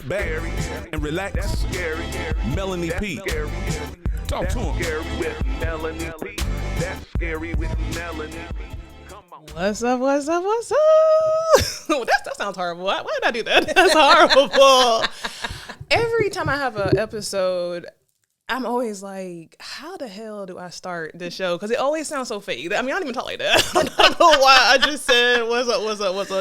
back and relax. That's scary. Melanie That's P. scary. Talk That's to him. scary with Melanie P. That's scary with Melanie P. Come on. What's up? That sounds horrible. Why did I do that? That's horrible. Every time I have an episode, I'm always like, how the hell do I start this show? Because it always sounds so fake. I mean, I don't even talk like that. I don't know why I just said, what's up?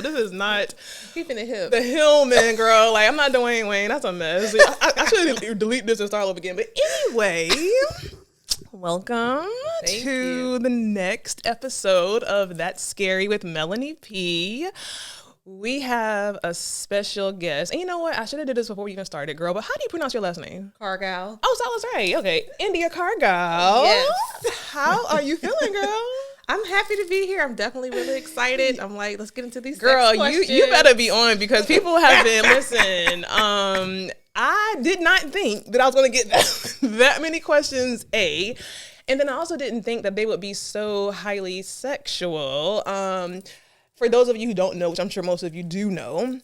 This is not Keeping it hip. the Hillman, girl. Like, I'm not Dwayne Wayne. That's a mess. I should delete this and start all over again. But anyway, welcome Thank to you. the next episode of That's Scary with Melanie P. We have a special guest. And you know what? I should have did this before we even started, girl. But how do you pronounce your last name? Cargile. Oh, so I was right. Okay. India Cargile. Yes. How are you feeling, girl? I'm happy to be here. I'm definitely really excited. I'm like, let's get into these Girl, sex questions. you better be on because people have been, listen, I did not think that I was going to get that many questions, A. And then I also didn't think that they would be so highly sexual. For those of you who don't know, which I'm sure most of you do know,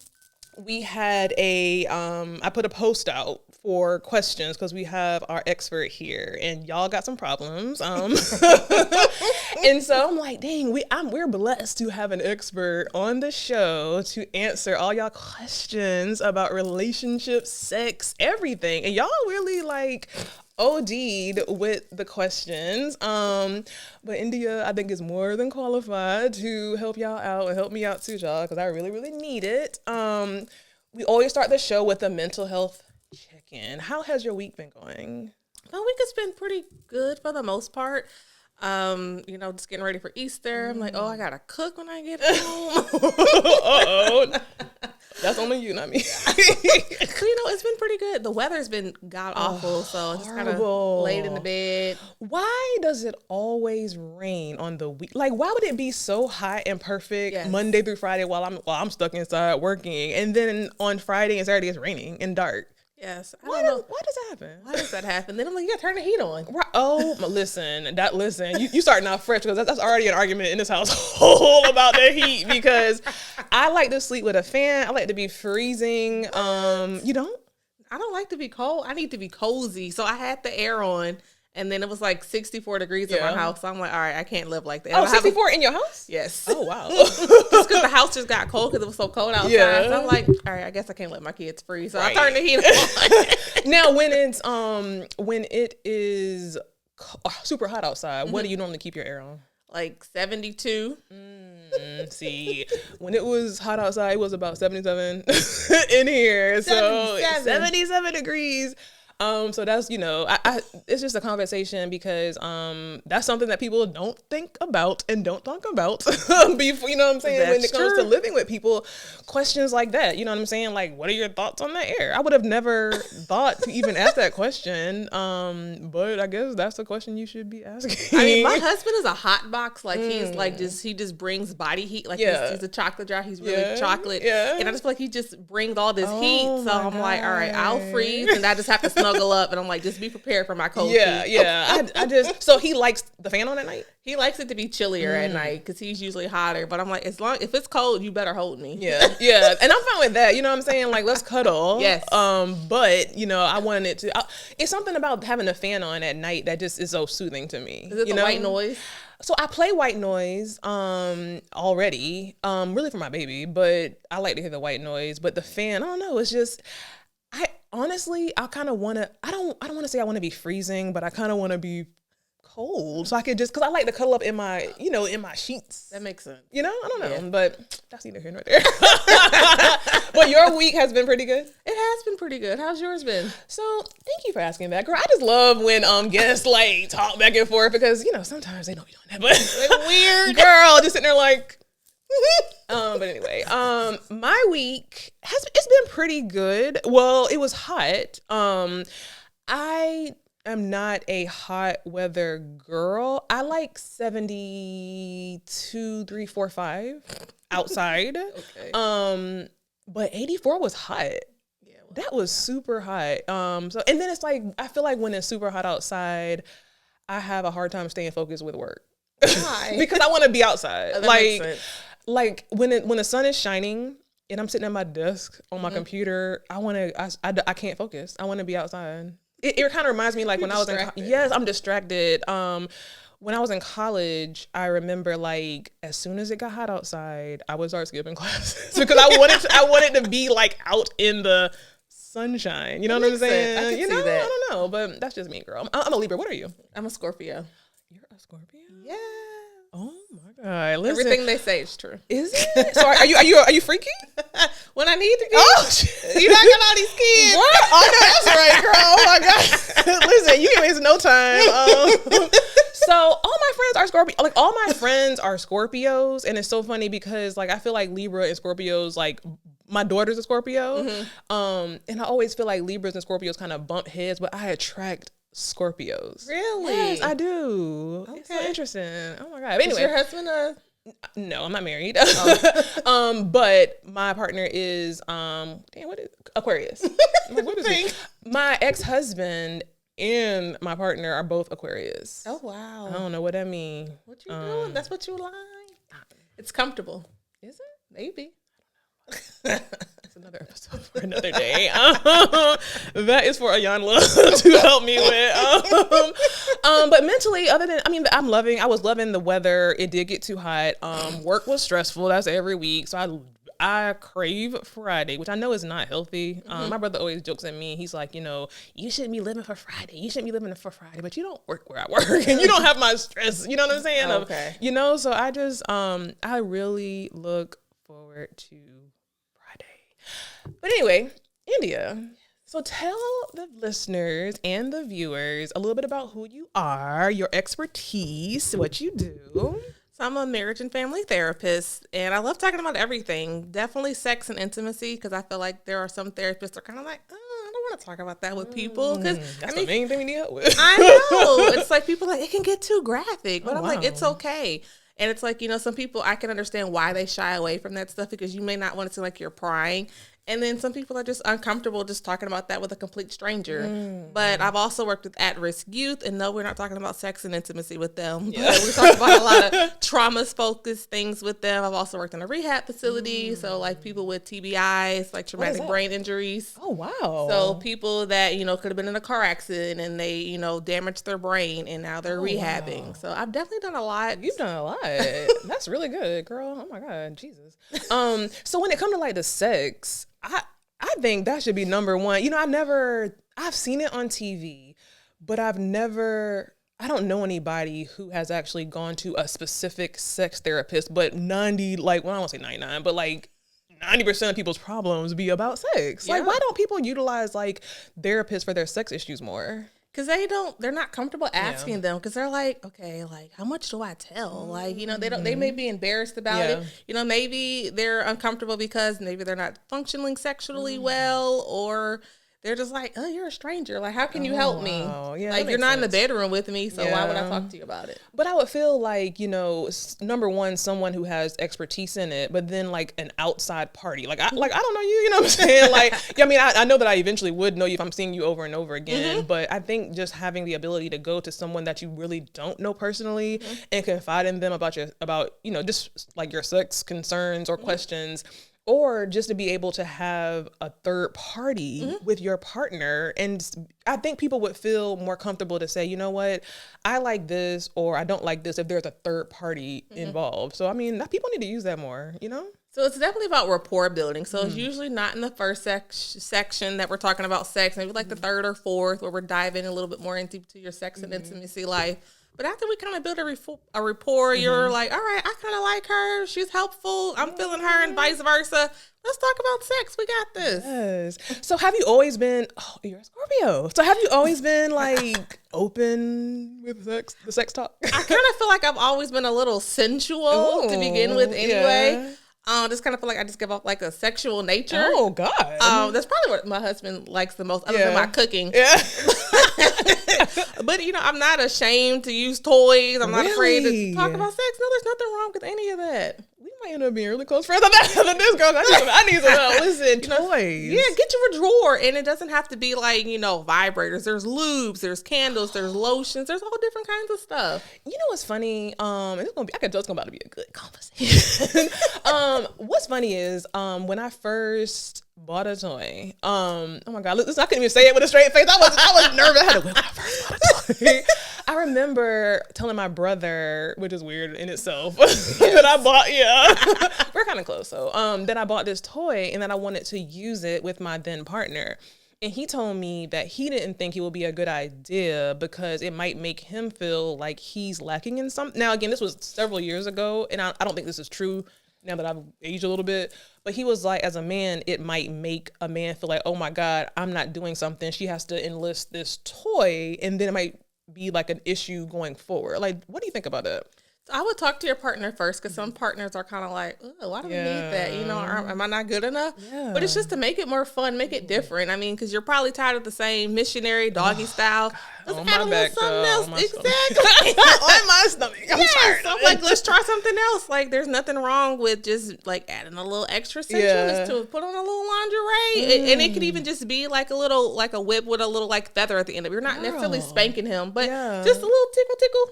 we had I put a post out for questions because we have our expert here and y'all got some problems. And so I'm like, dang, we're blessed to have an expert on the show to answer all y'all questions about relationships, sex, everything. And y'all really like OD'd with the questions. But India, I think, is more than qualified to help y'all out and help me out too, y'all, because I really, really need it. We always start the show with a mental health check-in. How has your week been going? My week has been pretty good for the most part. Just getting ready for Easter. I'm like, I gotta cook when I get home. Uh-oh. That's only you, not me. So, it's been pretty good. The weather's been god awful, so just kind of laid in the bed. Why does it always rain on the week? Like, why would it be so hot and perfect Yes. Monday through Friday while I'm stuck inside working, and then on Friday and Saturday it's raining and dark? Yes. I Why don't know. does that happen? Why does that happen? Then I'm like, you gotta turn the heat on. Right. Oh, listen, you starting out fresh because that's already an argument in this household about the heat because I like to sleep with a fan. I like to be freezing. You don't? I don't like to be cold. I need to be cozy. So I had the air on, and then it was like 64 degrees in my Yeah. house. So I'm like, all right, I can't live like that. Oh, I have 64 in your house? Yes. Oh, wow. Just because the house just got cold because it was so cold outside. Yeah. So I'm like, all right, I guess I can't let my kids freeze. So Right. I turned the heat on. Now, when it is super hot outside, what do you normally keep your air on? Like 72. See, when it was hot outside, it was about 77 in here. So 77 degrees. So that's, it's just a conversation because that's something that people don't think about and don't talk about before, you know what I'm saying? When it comes to living with people, questions like that, you know what I'm saying? Like, what are your thoughts on the air? I would have never thought to even ask that question. But I guess that's the question you should be asking. I mean, my husband is a hot box. Like he's like he just brings body heat. Like he's a chocolate jar. He's really chocolate. Yeah. And I just feel like he just brings all this heat. So I'm like, all right, I'll freeze and I just have to snuggle up, and I'm like, just be prepared for my cold heat. Yeah. So he likes the fan on at night? He likes it to be chillier at night because he's usually hotter. But I'm like, if it's cold, you better hold me. Yeah. And I'm fine with that. You know what I'm saying? Like, let's cuddle. Yes. But I wanted it to. It's something about having a fan on at night that just is so soothing to me. Is it the white noise? So I play white noise already, really for my baby, but I like to hear the white noise. But the fan, I don't know. It's just. Honestly, I kind of want to, I don't want to say I want to be freezing, but I kind of want to be cold. So I could because I like to cuddle up in my, in my sheets. That makes sense. I don't know, but that's neither here nor there. But your week has been pretty good? It has been pretty good. How's yours been? So thank you for asking that, girl. I just love when guests like talk back and forth because, sometimes they don't be doing that, but It's weird. Girl, just sitting there like, but anyway, my week it's been pretty good. Well, it was hot. I am not a hot weather girl. I like 72, 3, 4, 5 outside. Okay. But 84 was hot. Yeah, that was super hot. So and then it's like I feel like when it's super hot outside, I have a hard time staying focused with work. Why? Because I want to be outside. Oh, that makes sense. Like when the sun is shining and I'm sitting at my desk on my computer, I can't focus. I want to be outside. It kind of reminds me like when I was yes, I'm distracted. When I was in college, I remember like as soon as it got hot outside, I would start skipping classes because I wanted to be like out in the sunshine. You know what I'm saying? I can you see know, that. I don't know, but that's just me, girl. I'm a Libra. What are you? I'm a Scorpio. You're a Scorpio? Yeah. Oh my God! Listen, Everything they say is true. is it? So are you freaky? When I need to be. Oh, shit. You not got all these kids. What? Oh no, that's right, girl. Oh my God! Listen, you ain't wasting no time. So all my friends are Scorpio. Like all my friends are Scorpios, and it's so funny because like I feel like Libra and Scorpios like. My daughter's a Scorpio, and I always feel like Libras and Scorpios kind of bump heads, but I attract Scorpios. Really? Yes, I do. Okay. It's so interesting. Oh my God. But anyway, is your husband a... No, I'm not married. But my partner is what is Aquarius? Like, what is it? My ex-husband and my partner are both Aquarius. Oh wow. I don't know what that means. What you doing? That's what you like. It's comfortable. Is it? Maybe. That's another episode for another day. That is for Ayanla to help me with. But mentally, I was loving the weather. It did get too hot. Work was stressful. That's every week. So I crave Friday, which I know is not healthy. My brother always jokes at me. He's like, you shouldn't be living for Friday. You shouldn't be living for Friday, but you don't work where I work and you don't have my stress. You know what I'm saying? Okay. So I just, I really look forward to Friday. But anyway, India. So tell the listeners and the viewers a little bit about who you are, your expertise, what you do. So I'm a marriage and family therapist, and I love talking about everything. Definitely sex and intimacy, because I feel like there are some therapists that are kind of like, oh, I don't want to talk about that with people. Because That's the main thing we need help with. I know. It's like people are like, it can get too graphic, but I'm like, wow. it's okay. And it's like, some people, I can understand why they shy away from that stuff, because you may not want to seem like you're prying. And then some people are just uncomfortable just talking about that with a complete stranger. But I've also worked with at-risk youth, and no, we're not talking about sex and intimacy with them. Yeah. But we talk about a lot of trauma-focused things with them. I've also worked in a rehab facility, so like people with TBIs, like traumatic brain injuries. Oh, wow. So people that, could have been in a car accident and they, damaged their brain and now they're rehabbing. Wow. So I've definitely done a lot. You've done a lot. That's really good, girl. Oh my God, Jesus. So when it comes to like the sex, I think that should be number one. I've seen it on TV, but I don't know anybody who has actually gone to a specific sex therapist, but I don't want to say 99, but like 90% of people's problems be about sex. Yeah. Like, why don't people utilize like therapists for their sex issues more? Because they're not comfortable asking them, because they're like, okay, like, how much do I tell? Like, they may be embarrassed about it. Maybe they're uncomfortable because maybe they're not functioning sexually well, or they're just like, oh, you're a stranger. Like, how can you help me? Yeah, like, you're not in the bedroom with me, so why would I talk to you about it? But I would feel like, number one, someone who has expertise in it, but then like an outside party. Like I don't know you, you know what I'm saying? Like, I know that I eventually would know you if I'm seeing you over and over again, but I think just having the ability to go to someone that you really don't know personally and confide in them about just like your sex concerns or questions, or just to be able to have a third party with your partner. And I think people would feel more comfortable to say, you know what, I like this or I don't like this if there's a third party involved. So, people need to use that more, So it's definitely about rapport building. So it's usually not in the first section that we're talking about sex, maybe like the third or fourth, where we're diving a little bit more into your sex and intimacy life. But after we kind of build a rapport, you're like, all right, I kind of like her. She's helpful. I'm feeling her, and vice versa. Let's talk about sex. We got this. Yes. So have you always been, you're a Scorpio. So have you always been like open with the sex talk? I kind of feel like I've always been a little sensual to begin with anyway. Just kind of feel like I just give off like a sexual nature. Oh, God. That's probably what my husband likes the most, other than my cooking. Yeah. But, I'm not ashamed to use toys. I'm not afraid to talk about sex. No, there's nothing wrong with any of that. We might end up being really close friends than this girl. I need some help. Listen, toys. Yeah, get you a drawer, and it doesn't have to be like, vibrators. There's lubes, there's candles, there's lotions, there's all different kinds of stuff. You know what's funny? It's about to be a good conversation. What's funny is when I first bought a toy. Oh my God, listen, I couldn't even say it with a straight face. I was nervous. I had to when I first bought a toy. I remember telling my brother, which is weird in itself, that I bought. We're kind of close. So then I bought this toy, and then I wanted to use it with my then partner. And he told me that he didn't think it would be a good idea because it might make him feel like he's lacking in something. Now, again, this was several years ago, and I don't think this is true now that I've aged a little bit. But he was like, as a man, it might make a man feel like, oh my God, I'm not doing something. She has to enlist this toy, and then it might be like an issue going forward. Like, what do you think about that? I would talk to your partner first, because some partners are kind of like, oh, why do we need that? Am I not good enough? Yeah. But it's just to make it more fun, make it different. I mean, because you're probably tired of the same missionary doggy style. Let's add a little something else. Exactly. On my stomach. I'm tired. So like, let's try something else. Like, there's nothing wrong with just like adding a little extra sensualness to it. Put on a little lingerie, and it could even just be like a whip with a little like feather at the end of it. You're not necessarily spanking him, but just a little tickle.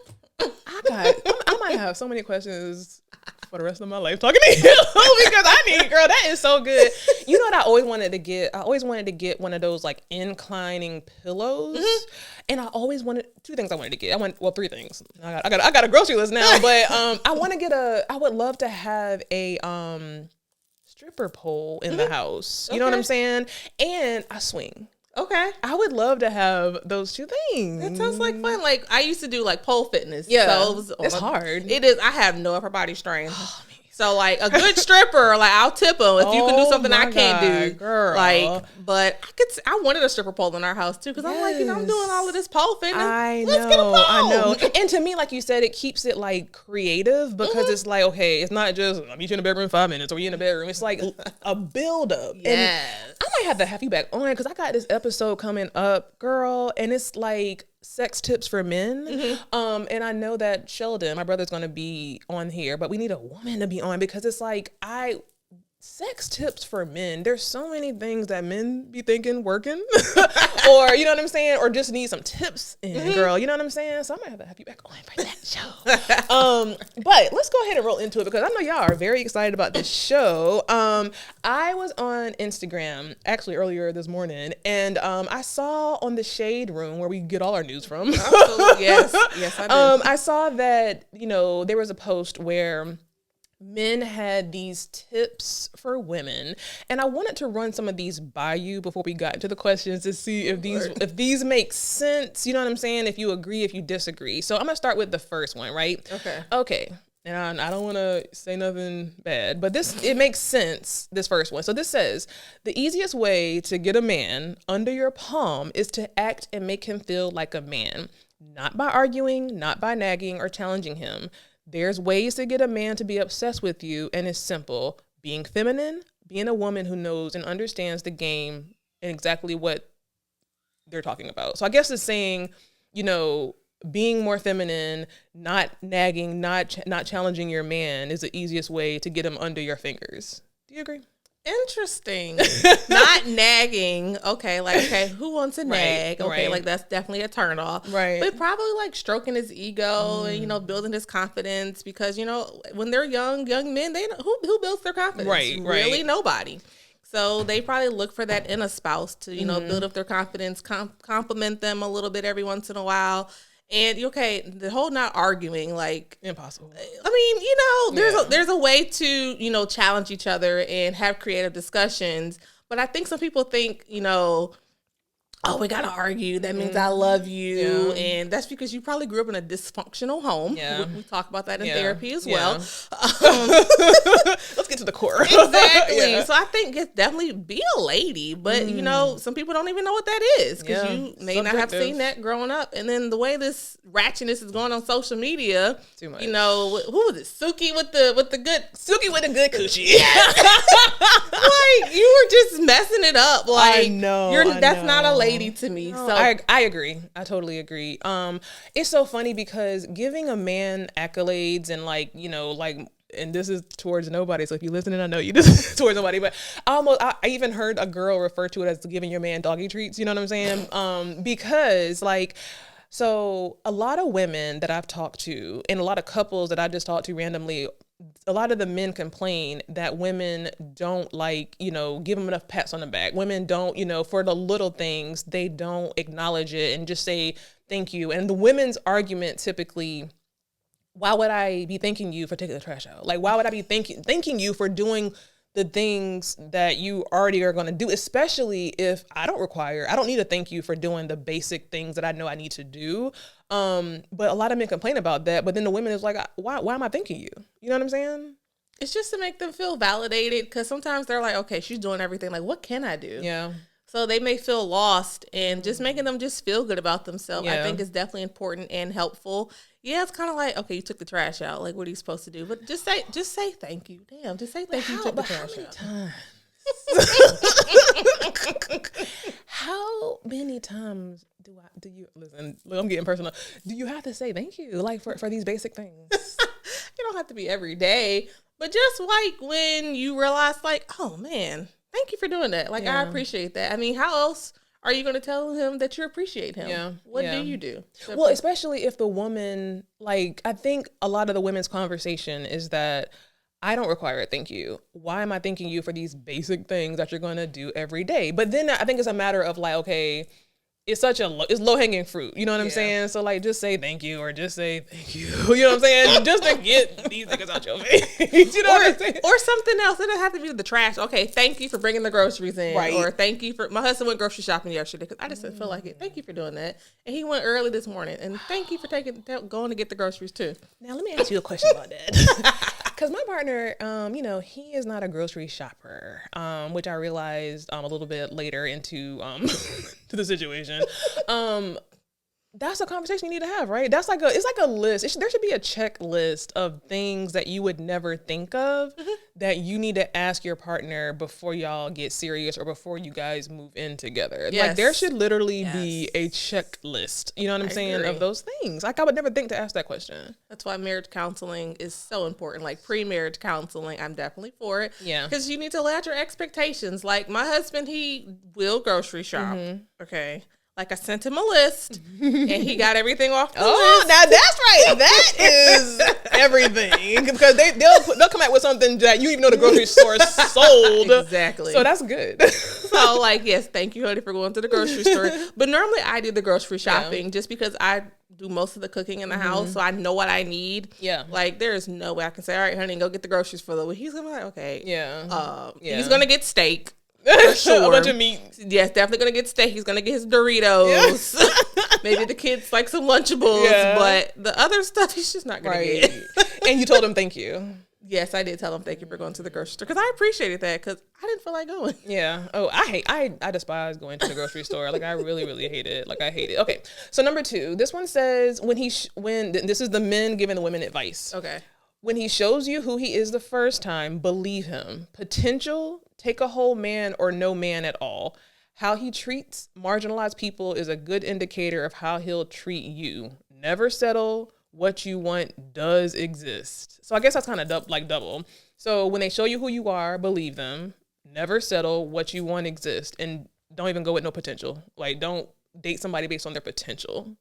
I might have so many questions for the rest of my life talking to you because girl, that is so good. You know what I always wanted to get? I always wanted to get one of those like inclining pillows. And I always wanted two things I wanted to get. Three things. I got a grocery list now, but I would love to have a stripper pole in the house. You know what I'm saying? And I swing. Okay. I would love to have those two things. It sounds like fun. Like, I used to do like pole fitness. Yeah. So it's hard. It is. I have no upper body strength. So like a good stripper, like I'll tip them if you can do something I can't do, girl. Like, but I wanted a stripper pole in our house too, because I'm like, I'm doing all of this pole fitness. I Let's get a pole. I know. And to me, like you said, it keeps it like creative because it's like, okay, it's not just I'll meet you in the bedroom in 5 minutes or you in the bedroom. It's like a build up. Yes. And I might have to have you back on because I got this episode coming up, girl, and it's like sex tips for men. And I know that Sheldon, my brother's going to be on here, but we need a woman to be on because it's like sex tips for men. There's so many things that men be thinking working or you know what I'm saying, or just need some tips in, girl, you know what I'm saying? So I might have you back on for that show. But let's go ahead and roll into it because I know y'all are very excited about this show. I was on Instagram actually earlier this morning, and I saw on the Shade Room where we get all our news from. Absolutely. Yes, I do. I saw that, there was a post where men had these tips for women, and I wanted to run some of these by you before we got into the questions to see if these make sense. You know what I'm saying? If you agree, if you disagree. So I'm gonna start with the first one, right? Okay. And I don't want to say nothing bad, but it makes sense, this first one. So this says, the easiest way to get a man under your palm is to act and make him feel like a man, not by arguing, not by nagging or challenging him. There's ways to get a man to be obsessed with you, and it's simple. Being feminine, being a woman who knows and understands the game and exactly what they're talking about. So I guess it's saying, being more feminine, not nagging, not challenging your man is the easiest way to get him under your fingers. Do you agree? Interesting. Not nagging. Okay, who wants a nag? Okay, like that's definitely a turn off. Right. But probably like stroking his ego and building his confidence, because when they're young men, they who builds their confidence? Right. Really nobody. So they probably look for that in a spouse to build up their confidence, compliment them a little bit every once in a while. And the whole not arguing, like, impossible. I mean, there's a way to, challenge each other and have creative discussions. But I think some people think, oh, we gotta argue. That means I love you. Yeah. And that's because you probably grew up in a dysfunctional home. Yeah. We talk about that in therapy as well. Let's get to the core. Exactly. So I think it's definitely be a lady, but some people don't even know what that is because you may not have seen that growing up. And then the way this ratchetness is going on social media, too much. Who was it? Suki with the good coochie. Like, you were just messing it up. Like, I know. That's not a lady to me. No, so I agree. I totally agree. It's so funny because giving a man accolades and like and this is towards nobody. So if you're listening, I know you, this is towards nobody. But I even heard a girl refer to it as giving your man doggy treats. You know what I'm saying? Because like, so a lot of women that I've talked to and a lot of couples that I just talked to randomly, a lot of the men complain that women don't like, you know, give them enough pats on the back. Women don't, you know, for the little things, they don't acknowledge it and just say thank you. And the women's argument typically, why would I be thanking you for taking the trash out? Like, why would I be thanking you for doing the things that you already are going to do, especially if I don't need to thank you for doing the basic things that I know I need to do. But a lot of men complain about that. But then the women is like, why am I thanking you? You know what I'm saying? It's just to make them feel validated, because sometimes they're like, okay, she's doing everything. Like, what can I do? Yeah. So they may feel lost, and just making them just feel good about themselves, Yeah. I think is definitely important and helpful. Yeah, it's kind of like, okay, you took the trash out. Like, what are you supposed to do? But just say thank you. Damn, just say thank you. You took the trash out. How many times do you listen? Look, I'm getting personal. Do you have to say thank you, like for these basic things? You don't have to be every day, but just like when you realize, like, oh man, thank you for doing that. Like, I appreciate that. I mean, how else are you going to tell him that you appreciate him? Yeah. What do you do? Well, especially if the woman, like, I think a lot of the women's conversation is that I don't require a thank you. Why am I thanking you for these basic things that you're going to do every day? But then I think it's a matter of like, okay, it's it's low hanging fruit. You know what I'm saying? So like, just say thank you or just say thank you. You know what I'm saying? Just to get these niggas out your face. You know what I'm saying? Or something else. It doesn't have to be the trash. Okay, thank you for bringing the groceries in. Right. Or thank you for, my husband went grocery shopping yesterday because I just didn't feel like it. Thank you for doing that. And he went early this morning. And thank you for going to get the groceries too. Now, let me ask you a question about that. Because my partner, you know, he is not a grocery shopper, which I realized a little bit later into to the situation. That's a conversation you need to have, right? It's like a list. There should be a checklist of things that you would never think of that you need to ask your partner before y'all get serious or before you guys move in together. Yes. Like there should literally be a checklist, you know what I'm saying, agree. of those things. Like I would never think to ask that question. That's why marriage counseling is so important. Like pre-marriage counseling, I'm definitely for it. Yeah. Because you need to lay out your expectations. Like my husband, he will grocery shop. Okay. Like I sent him a list and he got everything off the list. Now that's right. That is everything because they'll come out with something that you even know the grocery store sold. Exactly. So that's good. So like, yes, thank you, honey, for going to the grocery store. But normally I do the grocery shopping just because I do most of the cooking in the house, so I know what I need. Yeah. Like there is no way I can say, all right, honey, go get the groceries for the week. He's gonna be like, okay. Yeah. He's gonna get steak. For sure. A bunch of meat. Yes, definitely gonna get steak. He's gonna get his Doritos. Yeah. Maybe the kids like some Lunchables, but the other stuff he's just not gonna get. And you told him thank you. Yes, I did tell him thank you for going to the grocery store because I appreciated that because I didn't feel like going. Yeah. Oh, I despise going to the grocery store. Like I really, really hate it. Like I hate it. Okay. So number 2, this one says when this is the men giving the women advice. Okay. When he shows you who he is the first time, believe him. Potential, take a whole man or no man at all. How he treats marginalized people is a good indicator of how he'll treat you. Never settle. What you want does exist. So I guess that's kind of double. So when they show you who you are, believe them. Never settle. What you want exists. And don't even go with no potential. Like don't date somebody based on their potential.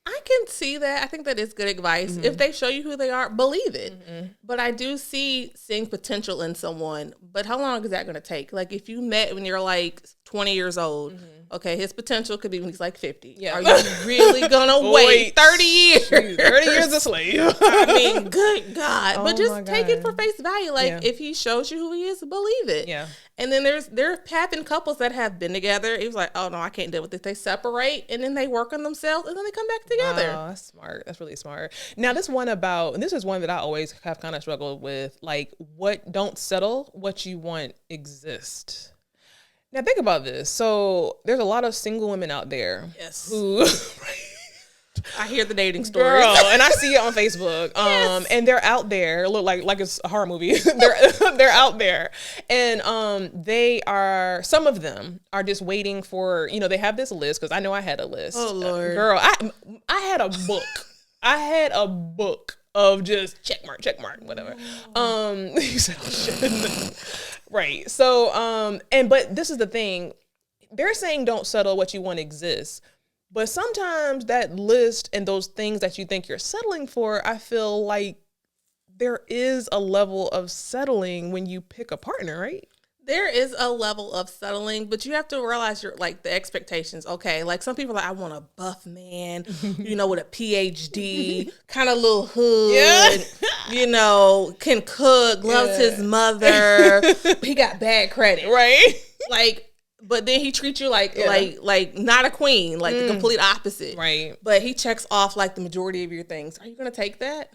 I can see that. I think that is good advice. If they show you who they are, believe it. But I do seeing potential in someone. But how long is that going to take? Like if you met when you're like 20 years old, okay, his potential could be when he's like 50. Yeah. Are you really going to wait 30 years? 30 years a slave. I mean, good God. But just take it for face value. Like if he shows you who he is, believe it. Yeah. And then there have been couples that have been together. It was like, oh no, I can't deal with this. They separate and then they work on themselves and then they come back together. Oh, that's smart. That's really smart. Now this is one that I always have kind of struggled with. Like don't settle, what you want exist. Now think about this. So there's a lot of single women out there who I hear the dating stories. Girl, and I see it on Facebook. And they're out there, look like it's a horror movie. they're out there. And some of them are just waiting for, they have this list because I know I had a list. Oh Lord. Girl, I had a book. I had a book of just check mark, whatever. You said, oh shit. Right. So, but this is the thing. They're saying don't settle, what you want exists. But sometimes that list and those things that you think you're settling for, I feel like there is a level of settling when you pick a partner, right? There is a level of settling, but you have to realize the expectations. Okay, like some people are like, I want a buff man, with a PhD, kind of little hood, can cook, loves his mother. He got bad credit, right? But then he treats you like not a queen, like the complete opposite, right? But he checks off like the majority of your things. Are you gonna take that?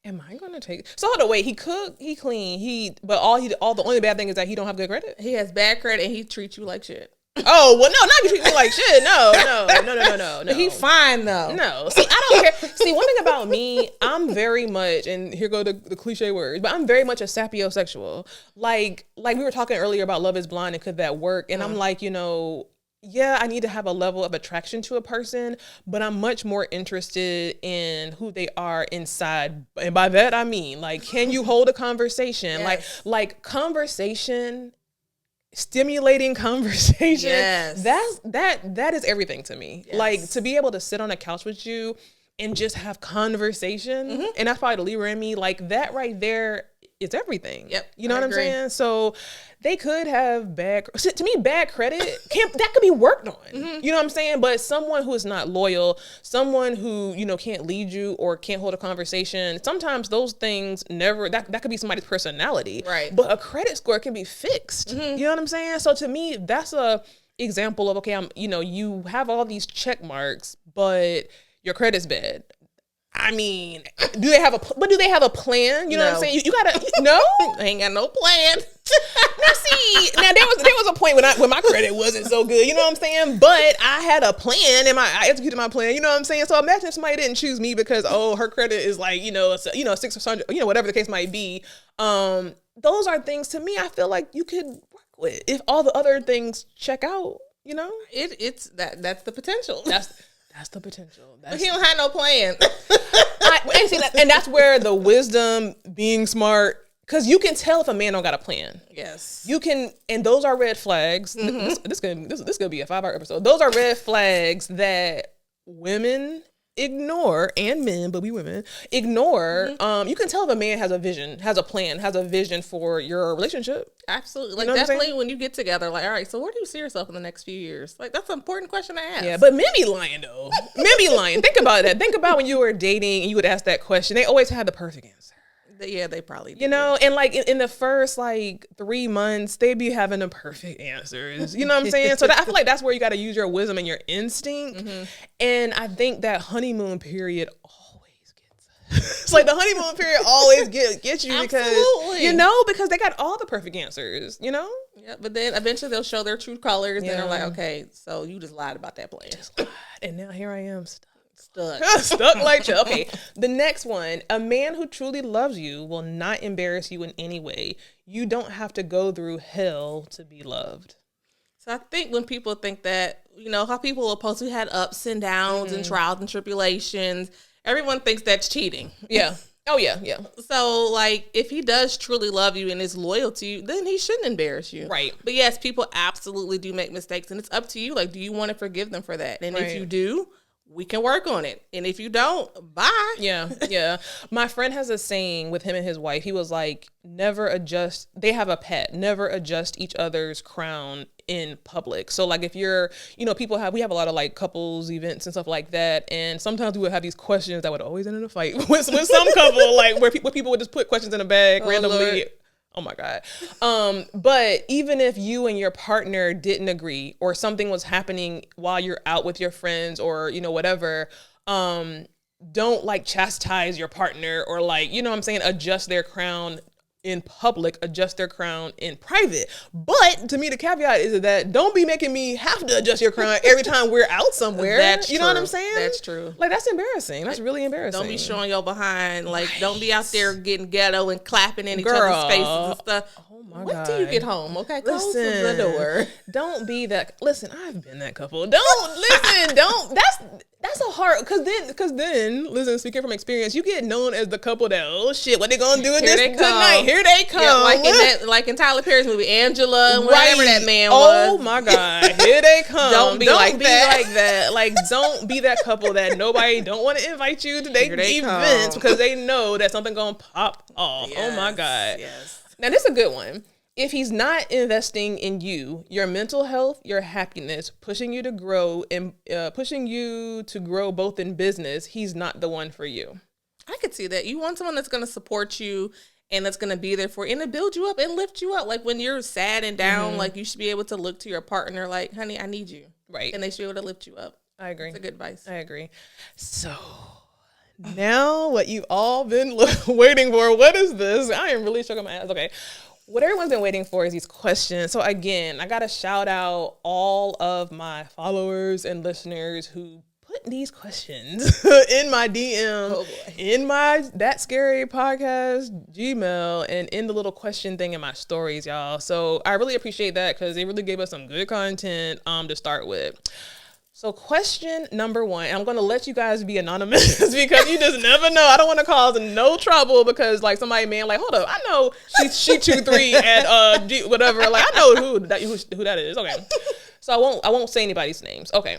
Am I gonna take? So hold on, wait. He cook, he clean, the only bad thing is that he don't have good credit. He has bad credit and he treats you like shit. Oh well, no, not you treat me like shit. No. He fine though. No, see, I don't care. See, one thing about me, I'm very much, and here go the cliche words, but I'm very much a sapiosexual. Like we were talking earlier about Love Is Blind and could that work? And I'm like, yeah, I need to have a level of attraction to a person, but I'm much more interested in who they are inside. And by that, I mean, like, can you hold a conversation? Yes. Like conversation, stimulating conversation. Yes. That is everything to me. Yes. Like, to be able to sit on a couch with you and just have conversation, and that's probably the Libra in me, like that right there is everything. Yep. You know what I'm saying? So they could have to me, bad credit, that could be worked on. You know what I'm saying? But someone who is not loyal, someone who, can't lead you or can't hold a conversation, sometimes those things that could be somebody's personality. Right. But a credit score can be fixed. You know what I'm saying? So to me, that's a example of, okay, you have all these check marks, but your credit's bad. I mean, do they have a plan? You know what I'm saying? You gotta, no? I ain't got no plan. Now there was a point when my credit wasn't so good, you know what I'm saying? But I had a plan and I executed my plan, you know what I'm saying? So imagine if somebody didn't choose me because, her credit is like, 600, whatever the case might be. Those are things to me I feel like you could work with if all the other things check out, It's that's the potential. That's the potential. But he don't have no plan. And that's where the wisdom, being smart, because you can tell if a man don't got a plan. Yes. You can, and those are red flags. This could be a 5-hour episode. Those are red flags that women ignore, and men, but we women ignore. You can tell if a man has a vision, has a plan, has a vision for your relationship. Absolutely. Like, definitely when you get together, like, all right, so where do you see yourself in the next few years? Like, that's an important question to ask. Yeah, but men be lying though. Men be lying. Think about that. Think about when you were dating and you would ask that question. They always had the perfect answer. Yeah, they probably do. And like in the first 3 months, they be having the perfect answers. You know what I'm saying? So I feel like that's where you got to use your wisdom and your instinct. And I think that honeymoon period always gets it's like the honeymoon period always gets you because they got all the perfect answers, Yeah, but then eventually they'll show their true colors and they're like, okay, so you just lied about that plan. And now here I am stuck like you. Okay, the next one. A man who truly loves you will not embarrass you in any way. You don't have to go through hell to be loved. So I think when people think that, how people are supposed to had ups and downs and trials and tribulations, everyone thinks that's cheating. Yeah. Oh, yeah. So, like, if he does truly love you and is loyal to you, then he shouldn't embarrass you. Right. But yes, people absolutely do make mistakes, and it's up to you. Like, do you want to forgive them for that? And if you do, we can work on it. And if you don't, bye. Yeah. My friend has a saying with him and his wife. He was like, they have a pet, never adjust each other's crown in public. So like if you're, we have a lot of like couples events and stuff like that. And sometimes we would have these questions that would always end in a fight with some couple, like where people would just put questions in a bag randomly. Lord. Oh my God. But even if you and your partner didn't agree or something was happening while you're out with your friends or, whatever, don't like chastise your partner or like, adjust their crown in public, adjust their crown in private. But to me, the caveat is that don't be making me have to adjust your crown every time we're out somewhere. That's you know what I'm saying? That's true. Like that's embarrassing. That's really embarrassing. Don't be showing your behind. Like don't be out there getting ghetto and clapping in each other's faces and stuff. Oh my God. Wait till you get home, okay? Close the door. Don't be that. Listen, I've been that couple. Don't. That's a hard, cause then, listen, speaking from experience, you get known as the couple that, oh shit, what they gonna do with this tonight? Here they come. Yeah, like in Tyler Perry's movie, Angela, whatever that man was. Oh my God, here they come. Don't be like that. Like, don't be that couple that nobody don't want to invite you to their events because they know that something gonna pop off. Yes, oh my God. Yes. Now this is a good one. If he's not investing in you, your mental health, your happiness, pushing you to grow both in business, he's not the one for you. I could see that. You want someone that's going to support you and that's going to be there for you and to build you up and lift you up. Like when you're sad and down, like you should be able to look to your partner like, honey, I need you. Right. And they should be able to lift you up. I agree. That's a good advice. I agree. So now what you've all been waiting for, what is this? I am really shaking my ass. Okay. What everyone's been waiting for is these questions. So again, I got to shout out all of my followers and listeners who put these questions in my DM, in my That Scary Podcast Gmail, and in the little question thing in my stories, y'all. So I really appreciate that because they really gave us some good content to start with. So question number 1, and I'm going to let you guys be anonymous because you just never know. I don't want to cause no trouble because like somebody like, hold up, I know she 2-3 at G, whatever. Like I know who that is. Okay. So I won't say anybody's names. Okay.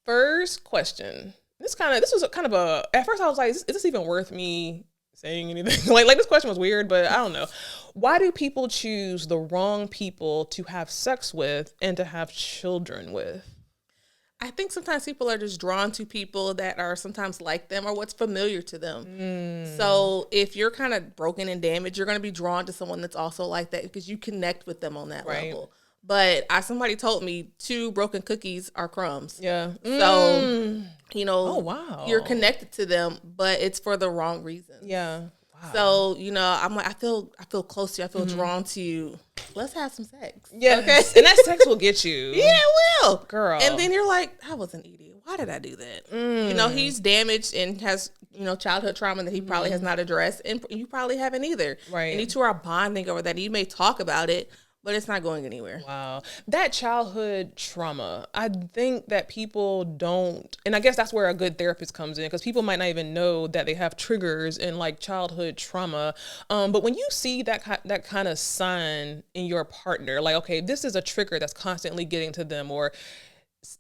First question. This was kind of a, at first I was like, is this even worth me saying anything? like this question was weird, but I don't know. Why do people choose the wrong people to have sex with and to have children with? I think sometimes people are just drawn to people that are sometimes like them or what's familiar to them. So if you're kind of broken and damaged, you're going to be drawn to someone that's also like that because you connect with them on that level. But somebody told me 2 broken cookies are crumbs. Yeah. So, oh, wow. You're connected to them, but it's for the wrong reasons. Yeah. Wow. So, I'm like, I feel close to you. I feel drawn to you. Let's have some sex. Yeah. Okay. And that sex will get you. Yeah, it will. Girl. And then you're like, I was an idiot. Why did I do that? He's damaged and has, childhood trauma that he probably has not addressed. And you probably haven't either. Right. And you two are bonding over that. You may talk about it, but it's not going anywhere. Wow. That childhood trauma, I think that people don't, and I guess that's where a good therapist comes in because people might not even know that they have triggers in like childhood trauma. But when you see that kind of sign in your partner, like, okay, this is a trigger that's constantly getting to them, or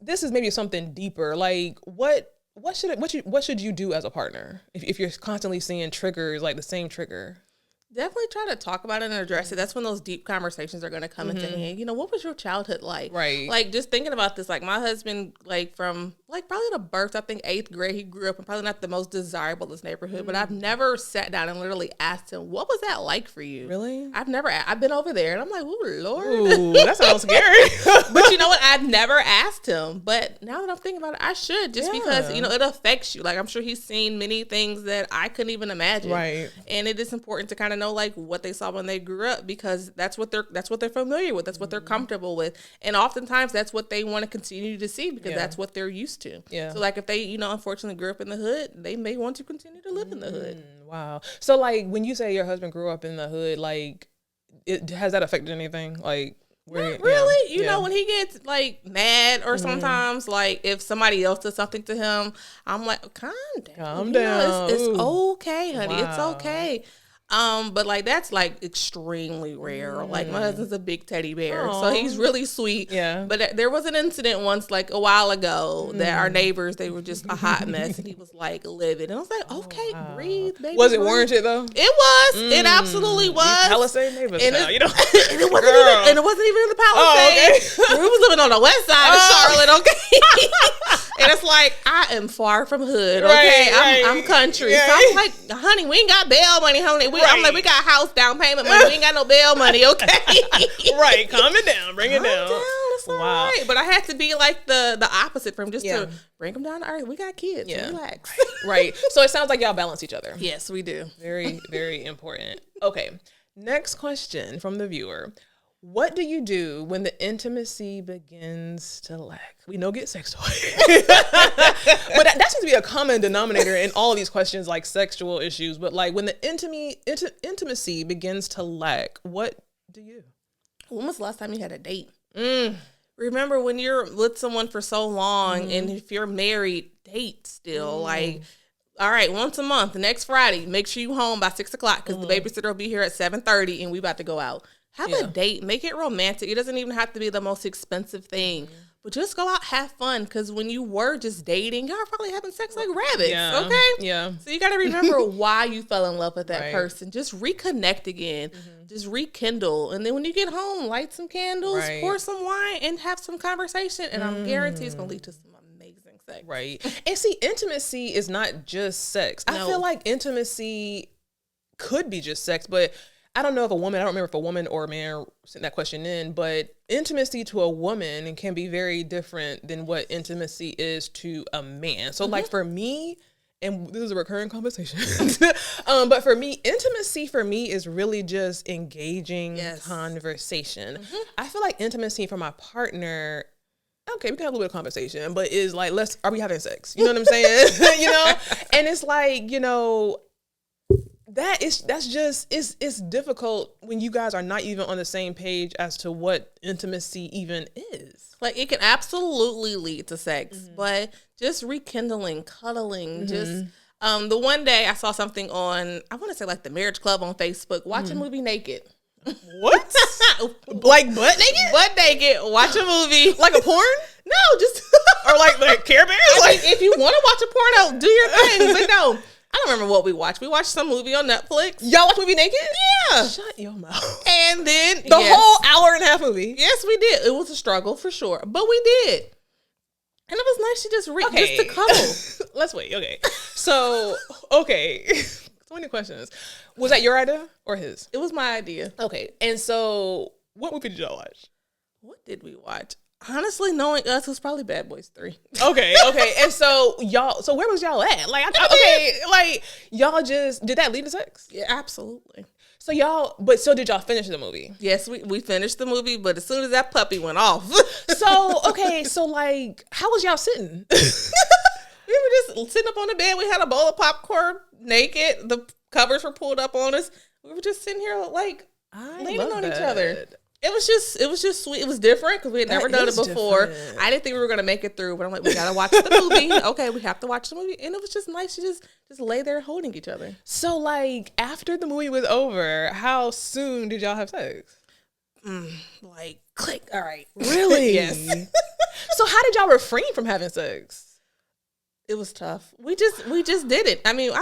this is maybe something deeper. Like what should you do as a partner if you're constantly seeing triggers, like the same trigger? Definitely try to talk about it and address it. That's when those deep conversations are going to come into hand. What was your childhood like? Right. Like, just thinking about this, like, my husband, like, from, like, probably the birth, I think, 8th grade, he grew up in probably not the most desirablest neighborhood, but I've never sat down and literally asked him, what was that like for you? Really? I've been over there, and I'm like, oh, Lord. Ooh, that sounds scary. But you know what? I've never asked him, but now that I'm thinking about it, I should, just because, it affects you. Like, I'm sure he's seen many things that I couldn't even imagine. Right. And it is important to kind of know like what they saw when they grew up because that's what they're familiar with. That's what they're comfortable with. And oftentimes that's what they want to continue to see because that's what they're used to. Yeah. So like if they, unfortunately grew up in the hood, they may want to continue to live in the hood. Wow. So like when you say your husband grew up in the hood, like has that affected anything? Like not really. You know, when he gets like mad or sometimes like if somebody else does something to him, I'm like, calm down. It's okay, honey. Wow. It's okay. But like that's like extremely rare. Like my husband's a big teddy bear, so he's really sweet. Yeah. But there was an incident once, like a while ago, that our neighbors, they were just a hot mess, and he was like livid. And I was like, okay, breathe, baby. Was it warranted though? It was. It absolutely was. Palisade neighbors, and it wasn't even in the Palisades. Okay. We was living on the west side of Charlotte. Okay. And it's like I am far from hood. Okay, I'm country. Yeah. So I'm like, honey, we ain't got bail money, honey. I'm like, we got house down payment money. We ain't got no bail money, okay? Right. Calm it down. Bring it down. It's all right. But I had to be like the opposite from just to bring them down to earth. We got kids. Yeah. Relax. Right. So it sounds like y'all balance each other. Yes, we do. Very, very important. Okay. Next question from the viewer. What do you do when the intimacy begins to lack? We know get sex toys. But that seems to be a common denominator in all of these questions, like sexual issues. But like when the intimacy begins to lack, what do you? When was the last time you had a date? Remember when you're with someone for so long and if you're married, date still. Like, all right, once a month, next Friday, make sure you home by 6 o'clock because the babysitter will be here at 7:30 and we about to go out. Have a date. Make it romantic. It doesn't even have to be the most expensive thing. But just go out, have fun. Because when you were just dating, y'all were probably having sex like rabbits. Yeah. Okay? Yeah. So you got to remember why you fell in love with that person. Just reconnect again. Just rekindle. And then when you get home, light some candles, pour some wine, and have some conversation. And I'm guaranteed it's going to lead to some amazing sex. Right. And see, intimacy is not just sex. I feel like intimacy could be just sex, but I don't know if a woman, I don't remember if a woman or a man sent that question in, but intimacy to a woman can be very different than what intimacy is to a man. So like for me, and this is a recurring conversation, but for me, intimacy for me is really just engaging conversation. I feel like intimacy for my partner, okay, we can have a little bit of conversation, but is like, are we having sex? You know what I'm saying? You know? And it's like, you know, it's difficult when you guys are not even on the same page as to what intimacy even is. Like, it can absolutely lead to sex, but just rekindling, cuddling, just the one day I saw something on, I want to say like the Marriage Club on Facebook, watch a movie naked. What? Like butt naked? Butt naked, watch a movie. Like a porn? No, just Or like Care Bears? Like, if you want to watch a porno, do your thing, but no. I don't remember what we watched. We watched some movie on Netflix. Y'all watch movie naked? Yeah. Shut your mouth. And then The whole hour and a half movie. Yes, we did. It was a struggle for sure, but we did. And it was nice to just to cuddle. Let's wait. Okay. So, so many questions. Was that your idea or his? It was my idea. Okay. And so, what movie did y'all watch? What did we watch? Honestly, knowing us, it was probably Bad Boys 3. Okay. And so where was y'all at? Like, like y'all just, did that lead to sex? Yeah, absolutely. So did y'all finish the movie? Yes, we finished the movie, but as soon as that puppy went off. So like, how was y'all sitting? We were just sitting up on the bed. We had a bowl of popcorn, naked. The covers were pulled up on us. We were just sitting here like leaning on each other. It was just sweet. It was different because we had never done it before. Different. I didn't think we were gonna make it through, but I'm like, we gotta watch the movie. Okay, we have to watch the movie, and it was just nice to just lay there holding each other. So like after the movie was over, how soon did y'all have sex? Like click. All right, really? Yes. So how did y'all refrain from having sex? It was tough. We just did it. I mean,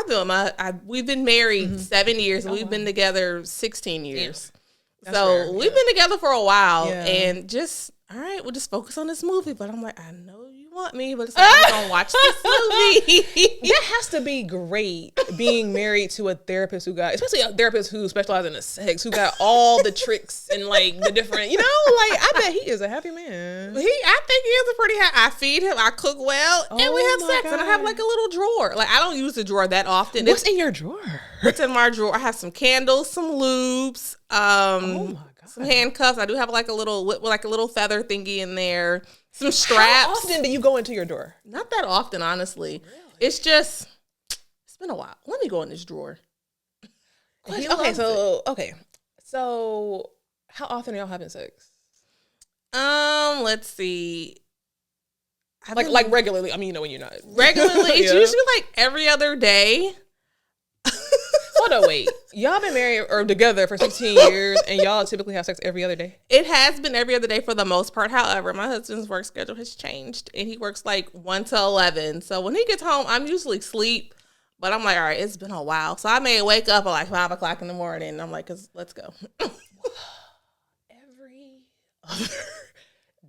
we've been married 7 years, and we've been together 16 years. Yeah. So we've been together for a while and just, all right, we'll just focus on this movie. But I'm like, I know you want me, but it's like, we're going to watch this movie. That has to be great being married to a therapist especially a therapist who specializes in the sex, who got all the tricks and like the different, like, I bet he is a happy man. I think he is a pretty happy. I feed him, I cook well, and we have sex. God. And I have like a little drawer. Like, I don't use the drawer that often. What's in your drawer? It's in my drawer. I have some candles, some lubes, some handcuffs. I do have like a little feather thingy in there. Some straps. How often do you go into your drawer? Not that often, honestly. Really? It's been a while. Let me go in this drawer. So how often are y'all having sex? Let's see. Like regularly. I mean, when you're not regularly, it's usually like every other day. Hold on, wait. Y'all been married or together for 16 years, and y'all typically have sex every other day? It has been every other day for the most part. However, my husband's work schedule has changed, and he works like 1 to 11. So when he gets home, I'm usually asleep. But I'm like, all right, it's been a while. So I may wake up at like 5 o'clock in the morning, and I'm like, let's go. Every other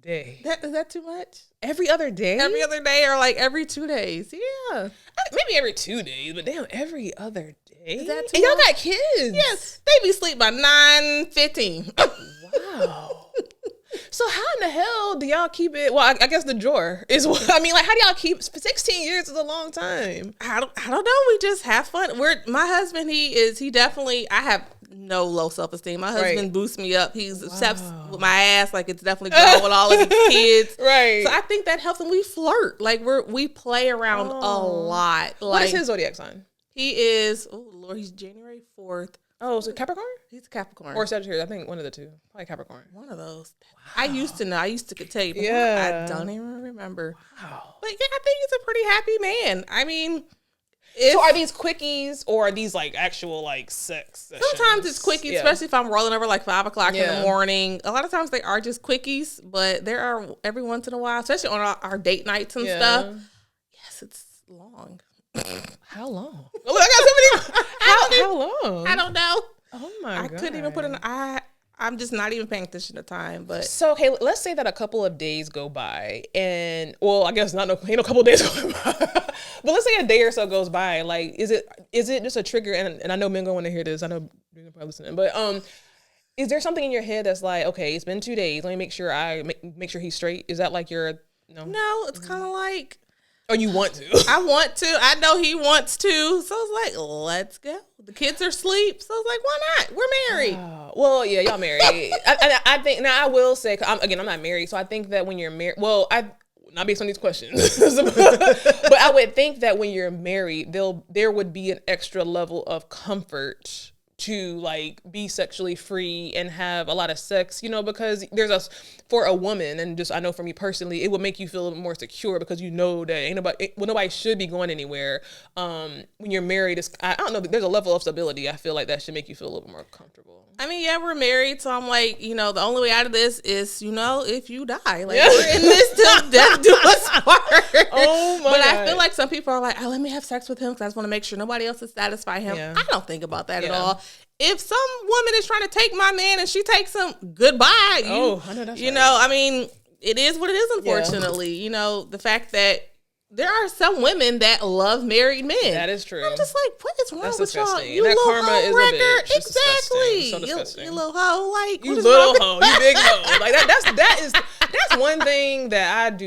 day. Is that too much? Every other day? Every other day or like every 2 days. Yeah. Maybe every 2 days, but damn, every other day. Is that too and y'all much? got kids. Yes. They be asleep by 9:15. Wow. So how in the hell do y'all keep it? Well, I guess the drawer is what I mean. Like, how do y'all keep 16 years is a long time. I don't know. We just have fun. My husband, he definitely, I have no low self-esteem. My husband boosts me up. He's obsessed with my ass. Like, it's definitely growing with all of his kids. Right. So I think that helps him. We flirt. Like, we play around a lot. Like, what is his zodiac sign? He is, oh Lord, he's January 4th. Oh, so Capricorn? He's a Capricorn. Or Sagittarius. I think one of the two. Probably Capricorn. One of those. Wow. I used to know. I used to could tell you. But I don't even remember. Wow. But yeah, I think he's a pretty happy man. I mean, so are these quickies or are these like actual like sex sessions? Sometimes it's quickies, especially if I'm rolling over like 5 o'clock in the morning. A lot of times they are just quickies, but there are every once in a while, especially on our date nights and stuff. Yes, it's long. How long? Look, I got so many. How long? I don't know. Oh my God. I couldn't even put in. I'm just not even paying attention to time. But so okay, let's say that a couple of days go by, and well, I guess ain't no couple of days going by. But let's say a day or so goes by. Like, is it just a trigger? And I know men going to want to hear this. I know you're probably listening, but is there something in your head that's like, okay, it's been 2 days. Let me make sure make sure he's straight. Is that like your No, it's kind of like. Oh, you want to? I want to. I know he wants to. So it's like, let's go. The kids are asleep. So it's like, why not? We're married. Well, yeah, y'all married. I think, now I will say, I'm not married. So I think that when you're married, well, not based on these questions, but I would think that when you're married, there would be an extra level of comfort to like be sexually free and have a lot of sex, because for a woman, and just I know for me personally, it would make you feel more secure because you know that nobody should be going anywhere. When you're married, I don't know, there's a level of stability. I feel like that should make you feel a little more comfortable. I mean, yeah, we're married, so I'm like, the only way out of this is, if you die, like we're in this till death do us part. Oh my But God. I feel like some people are like, let me have sex with him because I just want to make sure nobody else is satisfy him. Yeah. I don't think about that at all. If some woman is trying to take my man and she takes him, goodbye. I know that's right. I mean, it is what it is, unfortunately. The fact that there are some women that love married men. That is true. I'm just like, what is wrong That's with y'all? disgusting. You And that little karma hoe is a wrecker. bitch. It's Exactly. disgusting. So disgusting. You little hoe. Like, You what is little wrong? hoe, you big hoe. Like that's one thing that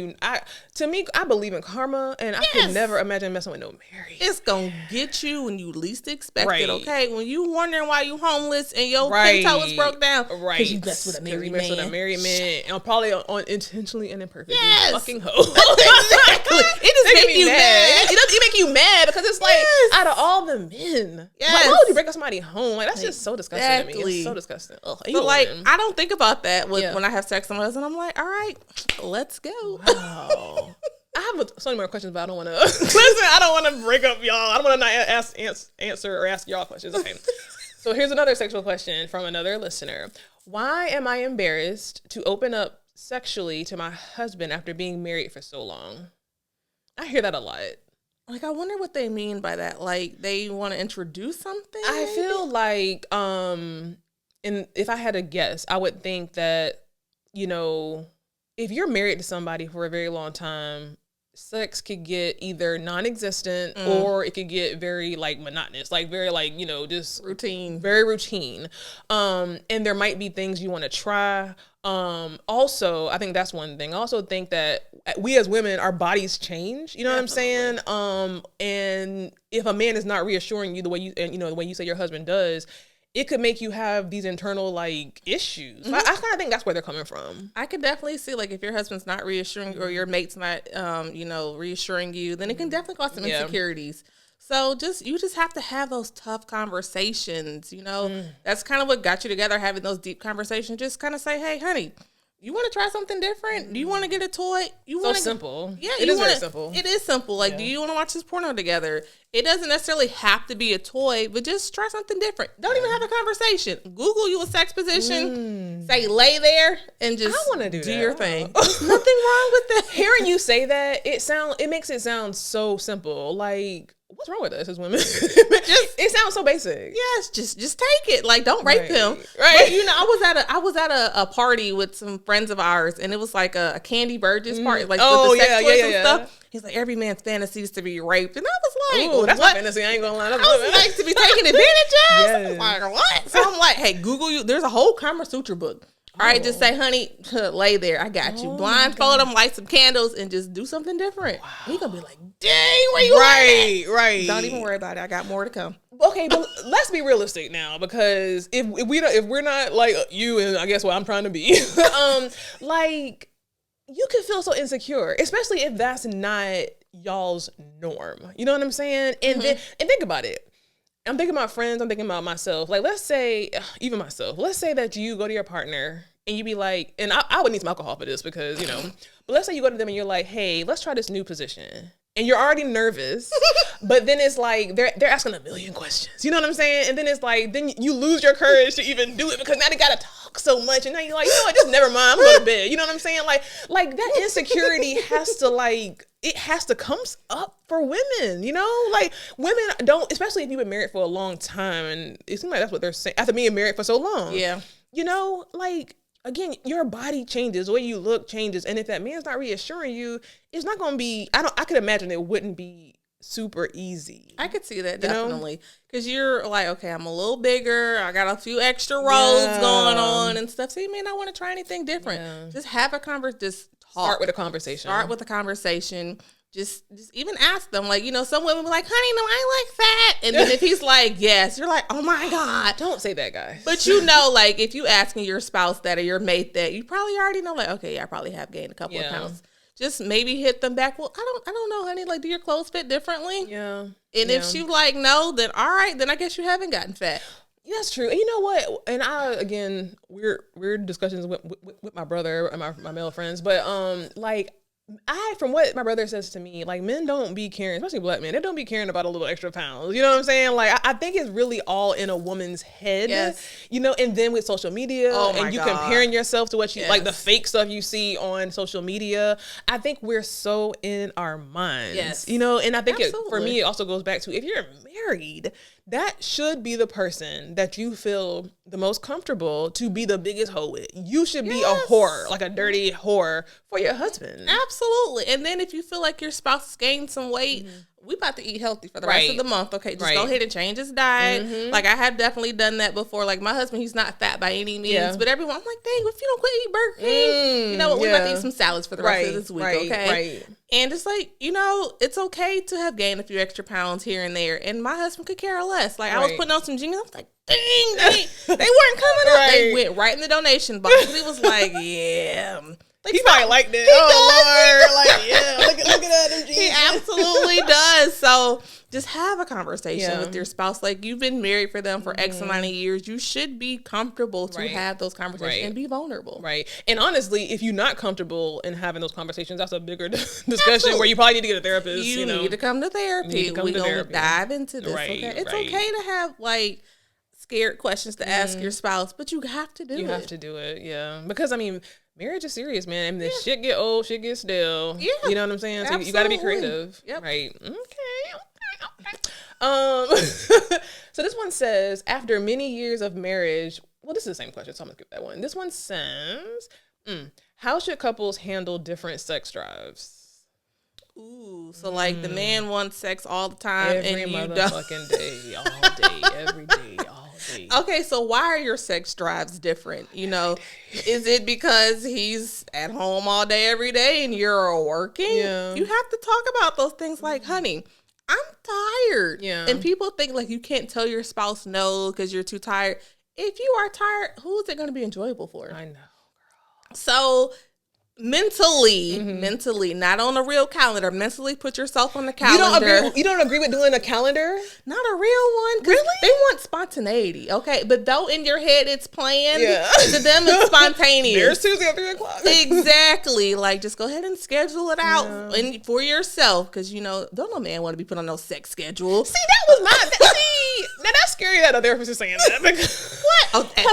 to me, I believe in karma, and I could never imagine messing with no married. It's gonna get you when you least expect Right. it. Okay, when you wondering why you homeless and your Right. toe is broke down, Right. because you messed with a married man. And probably on intentionally and imperfectly. Yes. Fucking hoe. Exactly. It just makes you mad. It doesn't make you mad because it's like out of all the men, why would you break up somebody's home? Like that's just so disgusting to me. Exactly. It's so disgusting. Ugh, But like, I don't think about that when I have sex with my husband. I'm like, all right, let's go. Wow. I have so many more questions, but I don't want to. Listen, I don't want to break up y'all. I don't want to not answer or ask y'all questions. Okay. So here's another sexual question from another listener. Why am I embarrassed to open up sexually to my husband after being married for so long? I hear that a lot. Like, I wonder what they mean by that. Like, they want to introduce something? I feel like, and if I had to guess, I would think that, if you're married to somebody for a very long time, sex could get either non-existent or it could get very like monotonous, like very like, just routine, very routine. And there might be things you want to try. Also, I think that's one thing. I also think that we as women, our bodies change, you know what I'm saying? And if a man is not reassuring you the way the way you say your husband does, it could make you have these internal like issues. I kind of think that's where they're coming from. I could definitely see like if your husband's not reassuring you or your mate's not, reassuring you, then it can definitely cause some insecurities. So you just have to have those tough conversations. That's kind of what got you together, having those deep conversations. Just kind of say, hey, honey, you want to try something different? Do you want to get a toy? Simple. Yeah, it is very simple. It is simple. Like, do you want to watch this porno together? It doesn't necessarily have to be a toy, but just try something different. Don't even have a conversation. Google you a sex position. Say lay there and just I want to do your thing. There's nothing wrong with that. Hearing you say that, it makes it sound so simple. Like, what's wrong with us as women? It sounds so basic. Yes, just take it. Like, don't rape him. Right. But, I was at a party with some friends of ours, and it was like a Candy Burgess party, like with the sex toys and stuff. He's like, every man's fantasy is to be raped, and I was like, ooh, that's my fantasy. I ain't gonna lie. I was like, to be taken advantage of. Yes. I was like, what? So I'm like, hey, Google you. There's a whole Kama Sutra book. All right, just say, honey, lay there. I got you. Blindfold him, light some candles, and just do something different. Wow. He gonna be like, dang, where you at? Right. Don't even worry about it. I got more to come. Okay, but let's be realistic now, because if we're not like you, and I guess what I'm trying to be, like, you can feel so insecure, especially if that's not y'all's norm. You know what I'm saying? And then think about it. I'm thinking about friends. I'm thinking about myself. Like, let's say, even myself. Let's say that you go to your partner and you be like, and I would need some alcohol for this because, you know, but let's say you go to them and you're like, hey, let's try this new position. And you're already nervous, but then it's like they're asking a million questions. You know what I'm saying? And then it's like, then you lose your courage to even do it because now they gotta talk so much, and now you're like, you know what, just never mind, I'm going to bed. You know what I'm saying? Like that insecurity has to it has to come up for women. You know, like women don't, especially if you've been married for a long time, and it seems like that's what they're saying after being married for so long. Yeah, you know, like. Again, your body changes, the way you look changes, and if that man's not reassuring you, it's not going to be. I could imagine it wouldn't be super easy. I could see that definitely because you're like, okay, I'm a little bigger, I got a few extra roles going on and stuff. So you may not want to try anything different. Yeah. Just have a conversation. Just talk. Start with a conversation. Just even ask them, like, you know, some women be like, honey, no, I like fat. And then if he's like, yes, you're like, oh my God. Don't say that, guy. But you know, like, if you asking your spouse that or your mate that, you probably already know, like, okay, yeah, I probably have gained a couple of pounds. Just maybe hit them back. Well, I don't know, honey. Like, do your clothes fit differently? Yeah. And if she like, no, then all right, then I guess you haven't gotten fat. That's true. And you know what? And again, weird discussions with my brother and my male friends, but like, from what my brother says to me, like, men don't be caring, especially black men, they don't be caring about a little extra pounds. You know what I'm saying? Like, I think it's really all in a woman's head, you know, and then with social media and you comparing yourself to what you, like the fake stuff you see on social media, I think we're so in our minds, you know, and I think for me, it also goes back to if you're married, that should be the person that you feel the most comfortable to be the biggest hoe with. You should be a whore, like a dirty whore for your husband. Absolutely. And then if you feel like your spouse has gained some weight, we about to eat healthy for the rest of the month. Okay, just go ahead and change his diet. Like, I have definitely done that before. Like, my husband, he's not fat by any means, but everyone, I'm like, dang, if you don't quit eating Burger King, you know what, we about to eat some salads for the rest of this week, okay? And it's like, you know, it's okay to have gained a few extra pounds here and there. And my husband could care less. Like, I was putting on some jeans, I was like, dang, they weren't coming up. They went right in the donation box. He was like, yeah. Like, he might like that. Oh, Lord. Like, yeah, look at that. He absolutely does. So just have a conversation with your spouse. Like, you've been married for them for X amount of years. You should be comfortable to have those conversations and be vulnerable. Right. And honestly, if you're not comfortable in having those conversations, that's a bigger discussion where you probably need to get a therapist. You know? Need to come to therapy. We're going to dive into this. Okay? It's okay to have, like, scared questions to ask your spouse, but you have to do it. You have to do it, yeah. Because, I mean, marriage is serious, man. I mean, the shit get old, shit get stale. Yeah. You know what I'm saying? So you got to be creative. Yep. Right. Okay. So this one says, after many years of marriage, well, this is the same question, so I'm going to skip that one. This one says, how should couples handle different sex drives? Ooh, so like the man wants sex all the time every and you motherfucking day, all day, every day, all day. Okay, so why are your sex drives different? You know, is it because he's at home all day, every day, and you're working? Yeah. You have to talk about those things like, honey, I'm tired. Yeah. And people think like you can't tell your spouse no because you're too tired. If you are tired, who is it going to be enjoyable for? I know, girl. So mentally, not on a real calendar. Mentally, put yourself on the calendar. You don't agree with doing a calendar? Not a real one. Really? They want spontaneity, okay? But though in your head it's planned, to them it's spontaneous. There's Tuesday at 3:00. Exactly. Like, just go ahead and schedule it out and for yourself, because you know, don't no man want to be put on no sex schedule. See, that was now that's scary that a therapist is saying that. Because, what? Oh, at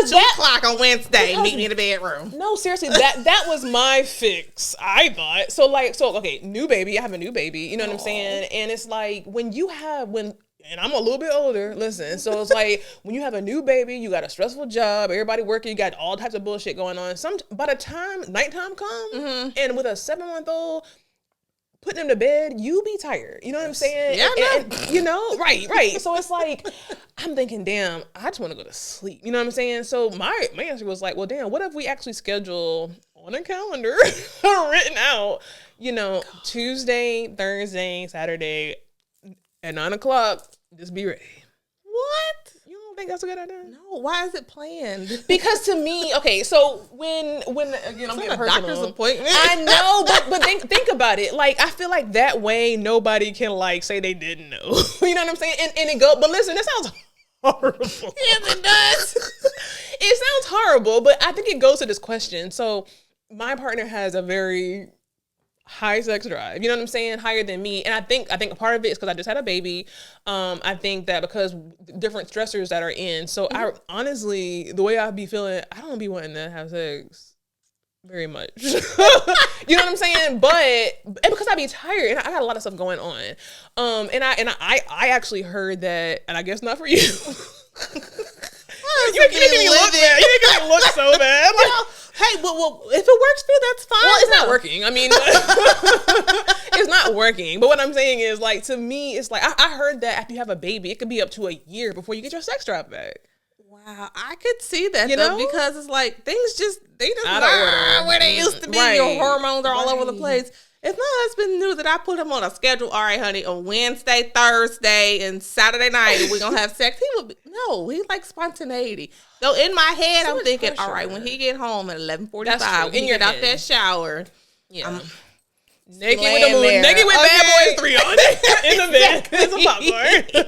2:00 on Wednesday, meet me in the bedroom. No, seriously, that was my fix, I thought. So okay, new baby. I have a new baby. You know what I'm saying? And it's like and I'm a little bit older, listen. So it's like when you have a new baby, you got a stressful job, everybody working, you got all types of bullshit going on. By the time nighttime comes, and with a 7-month-old, putting him to bed, you be tired. You know what I'm saying? Yeah, and, you know, right. So it's like, I'm thinking, damn, I just want to go to sleep. You know what I'm saying? So my answer was like, well, damn, what if we actually schedule on a calendar, written out, you know, Tuesday, Thursday, Saturday at 9:00, just be ready. What? You don't think that's a good idea? No. Why is it planned? Because to me, okay, so when again, I'm getting personal. Doctor's appointment. I know, but think about it. Like, I feel like that way nobody can like say they didn't know. You know what I'm saying? And it go. But listen, that sounds horrible. Yes, it does. It sounds horrible, but I think it goes to this question. So my partner has a very high sex drive. You know what I'm saying? Higher than me. And I think a part of it is because I just had a baby. I think that because different stressors that are in. So I honestly, the way I be feeling, I don't be wanting to have sex very much. You know what I'm saying? And because I be tired and I got a lot of stuff going on. And I actually heard that, and I guess not for you. You making me look bad. You making me look so bad. Like, hey, well, if it works for you, that's fine. well, it's not working. I mean, it's not working. But what I'm saying is, like, to me, it's like, I heard that after you have a baby, it could be up to a year before you get your sex drive back. Wow, I could see that, You though, know? because it's like, things just Out of order. where they used to be. Right. Your hormones are all over the Right. place. If my husband knew that I put him on a schedule, all right, honey, on Wednesday, Thursday, and Saturday night, we're going to have sex, he would be, no, he likes spontaneity. So in my head, So I'm much thinking, pressure. all right, when he get home at 11:45, That's true. when In he your get out head. that shower, Yeah. I'm Naked with laying the moon. there. Naked with Bad Okay. Boys 3 on it. In the bed. It's a popcorn.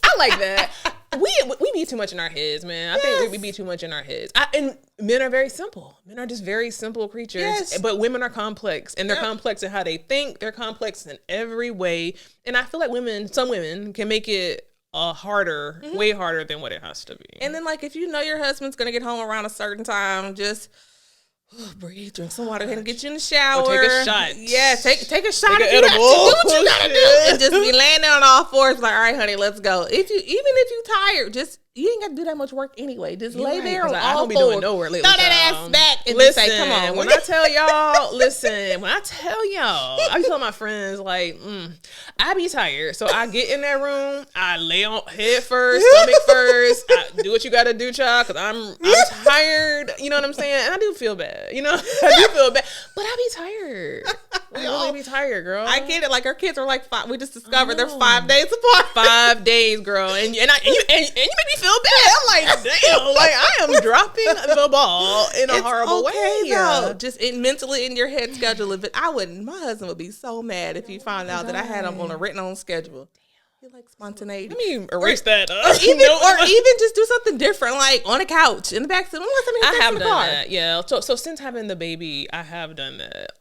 I like that. We be too much in our heads, man. I think we be too much in our heads. And men are very simple. Men are just very simple creatures. Yes. But women are complex. And they're complex in how they think. They're complex in every way. And I feel like some women can make it harder, way harder than what it has to be. And then, like, if you know your husband's going to get home around a certain time, just breathe, drink some water, and get you in the shower. Or take a shot. Yeah, take a shot. Take if an you got to. edible. Do what you got to do. Shit. And just be laying down on all fours, like, all right, honey, let's go. Even if you tired, you ain't got to do that much work anyway. Just You're lay right, there 'cause on I all don't be fours. doing no work lately, Throw that child. ass back and Listen, just say, come on. when I tell y'all, I be telling my friends, like, I be tired. So I get in that room, I lay on head first, stomach first. I do what you got to do, child, because I'm tired. You know what I'm saying? And I do feel bad. You know, I do feel bad. But I be tired. I really be tired, girl. I get it. Like, our kids are like 5. We just discovered they're 5 days apart. 5 days, girl, and you make me feel bad. I'm like, damn, like I am dropping the ball in a horrible way. Though. Just mentally in your head schedule. If my husband would be so mad if he found out that I had him on a written on schedule. He likes spontaneity. Let me erase that. Or even just do something different, like on a couch in the back seat. I have done that. Yeah. So since having the baby, I have done that.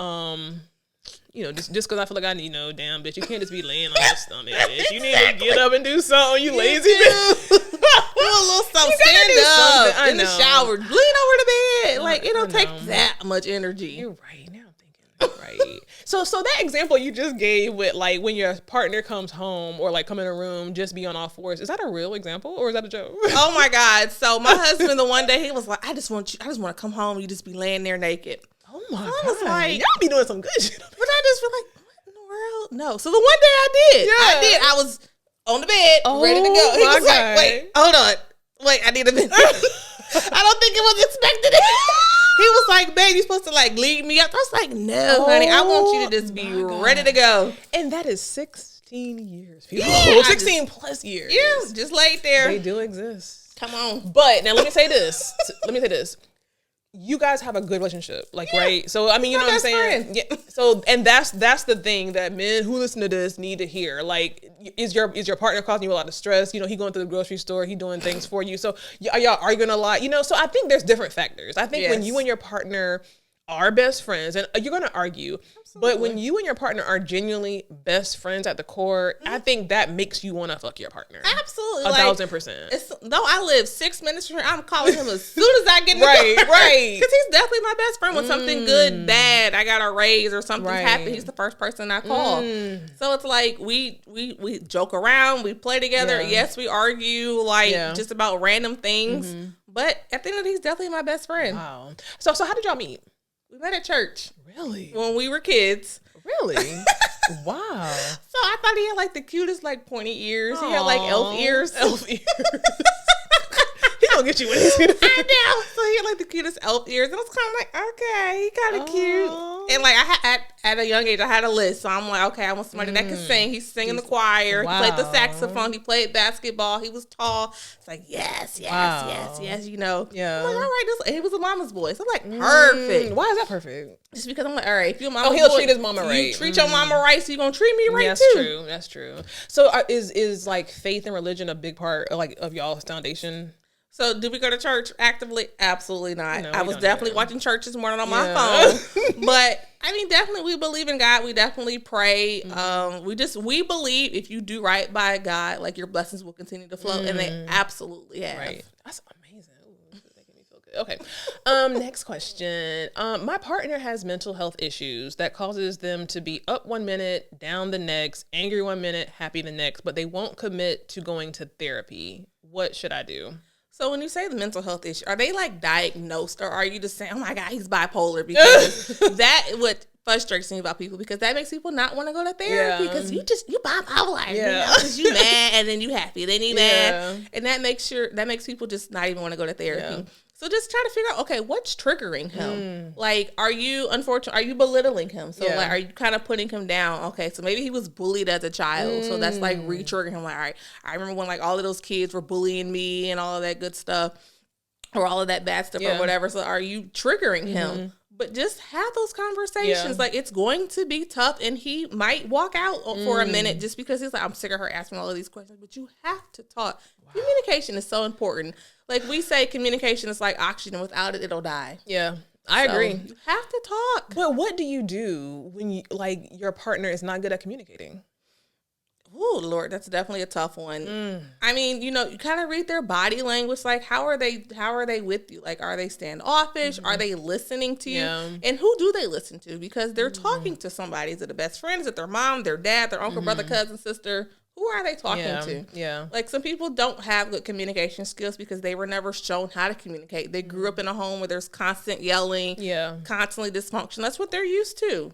You know, just because I feel like I need, damn, bitch, you can't just be laying on your stomach, bitch. You need to get up and do something, you lazy bitch. Do a little something. Stand up in the shower. Lean over the bed. Like, it don't take that much energy. You're right. Now I'm thinking. Right. So that example you just gave with, like, when your partner comes home or, like, come in a room, just be on all fours, is that a real example or is that a joke? Oh, my God. So my husband, the one day, he was like, I just want to come home. You just be laying there naked. Oh, my God. I was like, y'all be doing some good shit. But I just feel like, what in the world? No. So the one day I did. Yeah. I did. I was on the bed, ready to go. He was like, wait, hold on. Wait, I need a minute. I don't think it was expected. He was like, babe, you're supposed to, like, lead me up. I was like, no, honey. I want you to just be ready to go. And that is 16 years, people. Yeah, 16 plus years. Yeah, just laid there. They do exist. Come on. But now let me say this. You guys have a good relationship, like, right? So, I mean, you know what I'm saying? Friend. Yeah. So, and that's the thing that men who listen to this need to hear. Like, is your partner causing you a lot of stress? You know, he going to the grocery store, he doing things for you. So, are y'all arguing a lot? You know, so I think there's different factors. I think when you and your partner are best friends, and you're going to argue, but when you and your partner are genuinely best friends at the core, I think that makes you want to fuck your partner. Absolutely. 1,000%. No, I live 6 minutes from here. I'm calling him as soon as I get in the car. Right. Because he's definitely my best friend. When something good, bad, I got a raise or something's happened, he's the first person I call. So it's like we joke around, we play together. Yeah. Yes, we argue just about random things. But at the end of the day, he's definitely my best friend. Wow. So how did y'all meet? We met at church. Really? When we were kids. Really? Wow. So I thought he had like the cutest like pointy ears. He had like elf ears. Elf ears. He gonna get you when he's I know. So he had like the cutest elf ears. And I was kind of like, okay, he kind of cute. And like at a young age, I had a list. So I'm like, okay, I want somebody that can sing. He's singing the choir. Wow. He played the saxophone. He played basketball. He was tall. It's like, yes, you know. Yeah. I'm like, all right. And he was a mama's boy. So I'm like, perfect. Why is that perfect? Just because I'm like, all right, if you're a mama's he'll boy, treat his mama right. You treat your mama right, so you're going to treat me right too. That's true. So is like faith and religion a big part of y'all's foundation? So, do we go to church actively? Absolutely not. No, I we was don't definitely either. watching church this morning on my phone. But I mean, definitely we believe in God. We definitely pray. We believe if you do right by God, like your blessings will continue to flow, and they absolutely have. Right. That's amazing. Ooh, this is making me feel good. Okay. Next question. My partner has mental health issues that causes them to be up 1 minute, down the next, angry 1 minute, happy the next, but they won't commit to going to therapy. What should I do? So when you say the mental health issue, are they like diagnosed, or are you just saying, "Oh my God, he's bipolar"? Because that what frustrates me about people, because that makes people not want to go to therapy because you bipolar, because you mad and then you happy, then you mad, and that makes people just not even want to go to therapy. Yeah. So just try to figure out, okay, what's triggering him? Like, are you belittling him? So like, are you kind of putting him down? Okay, so maybe he was bullied as a child. So that's like re-triggering him. Like, all right, I remember when like all of those kids were bullying me and all of that good stuff, or all of that bad stuff or whatever. So are you triggering him? But just have those conversations. Like, it's going to be tough, and he might walk out for a minute just because he's like, I'm sick of her asking all of these questions. But you have to talk. Wow. Communication is so important. Like we say, communication is like oxygen. Without it, it'll die. Yeah, I agree. You have to talk. But what do you do when you like your partner is not good at communicating? Oh, Lord, that's definitely a tough one. I mean, you kind of read their body language. Like, how are they with you? Like, are they standoffish? Are they listening to you? And who do they listen to? Because they're talking to somebody. Is it a best friend? Is it their mom, their dad, their uncle, brother, cousin, sister? Who are they talking to? Yeah. Like, some people don't have good communication skills because they were never shown how to communicate. They grew up in a home where there's constant yelling, constantly dysfunction. That's what they're used to.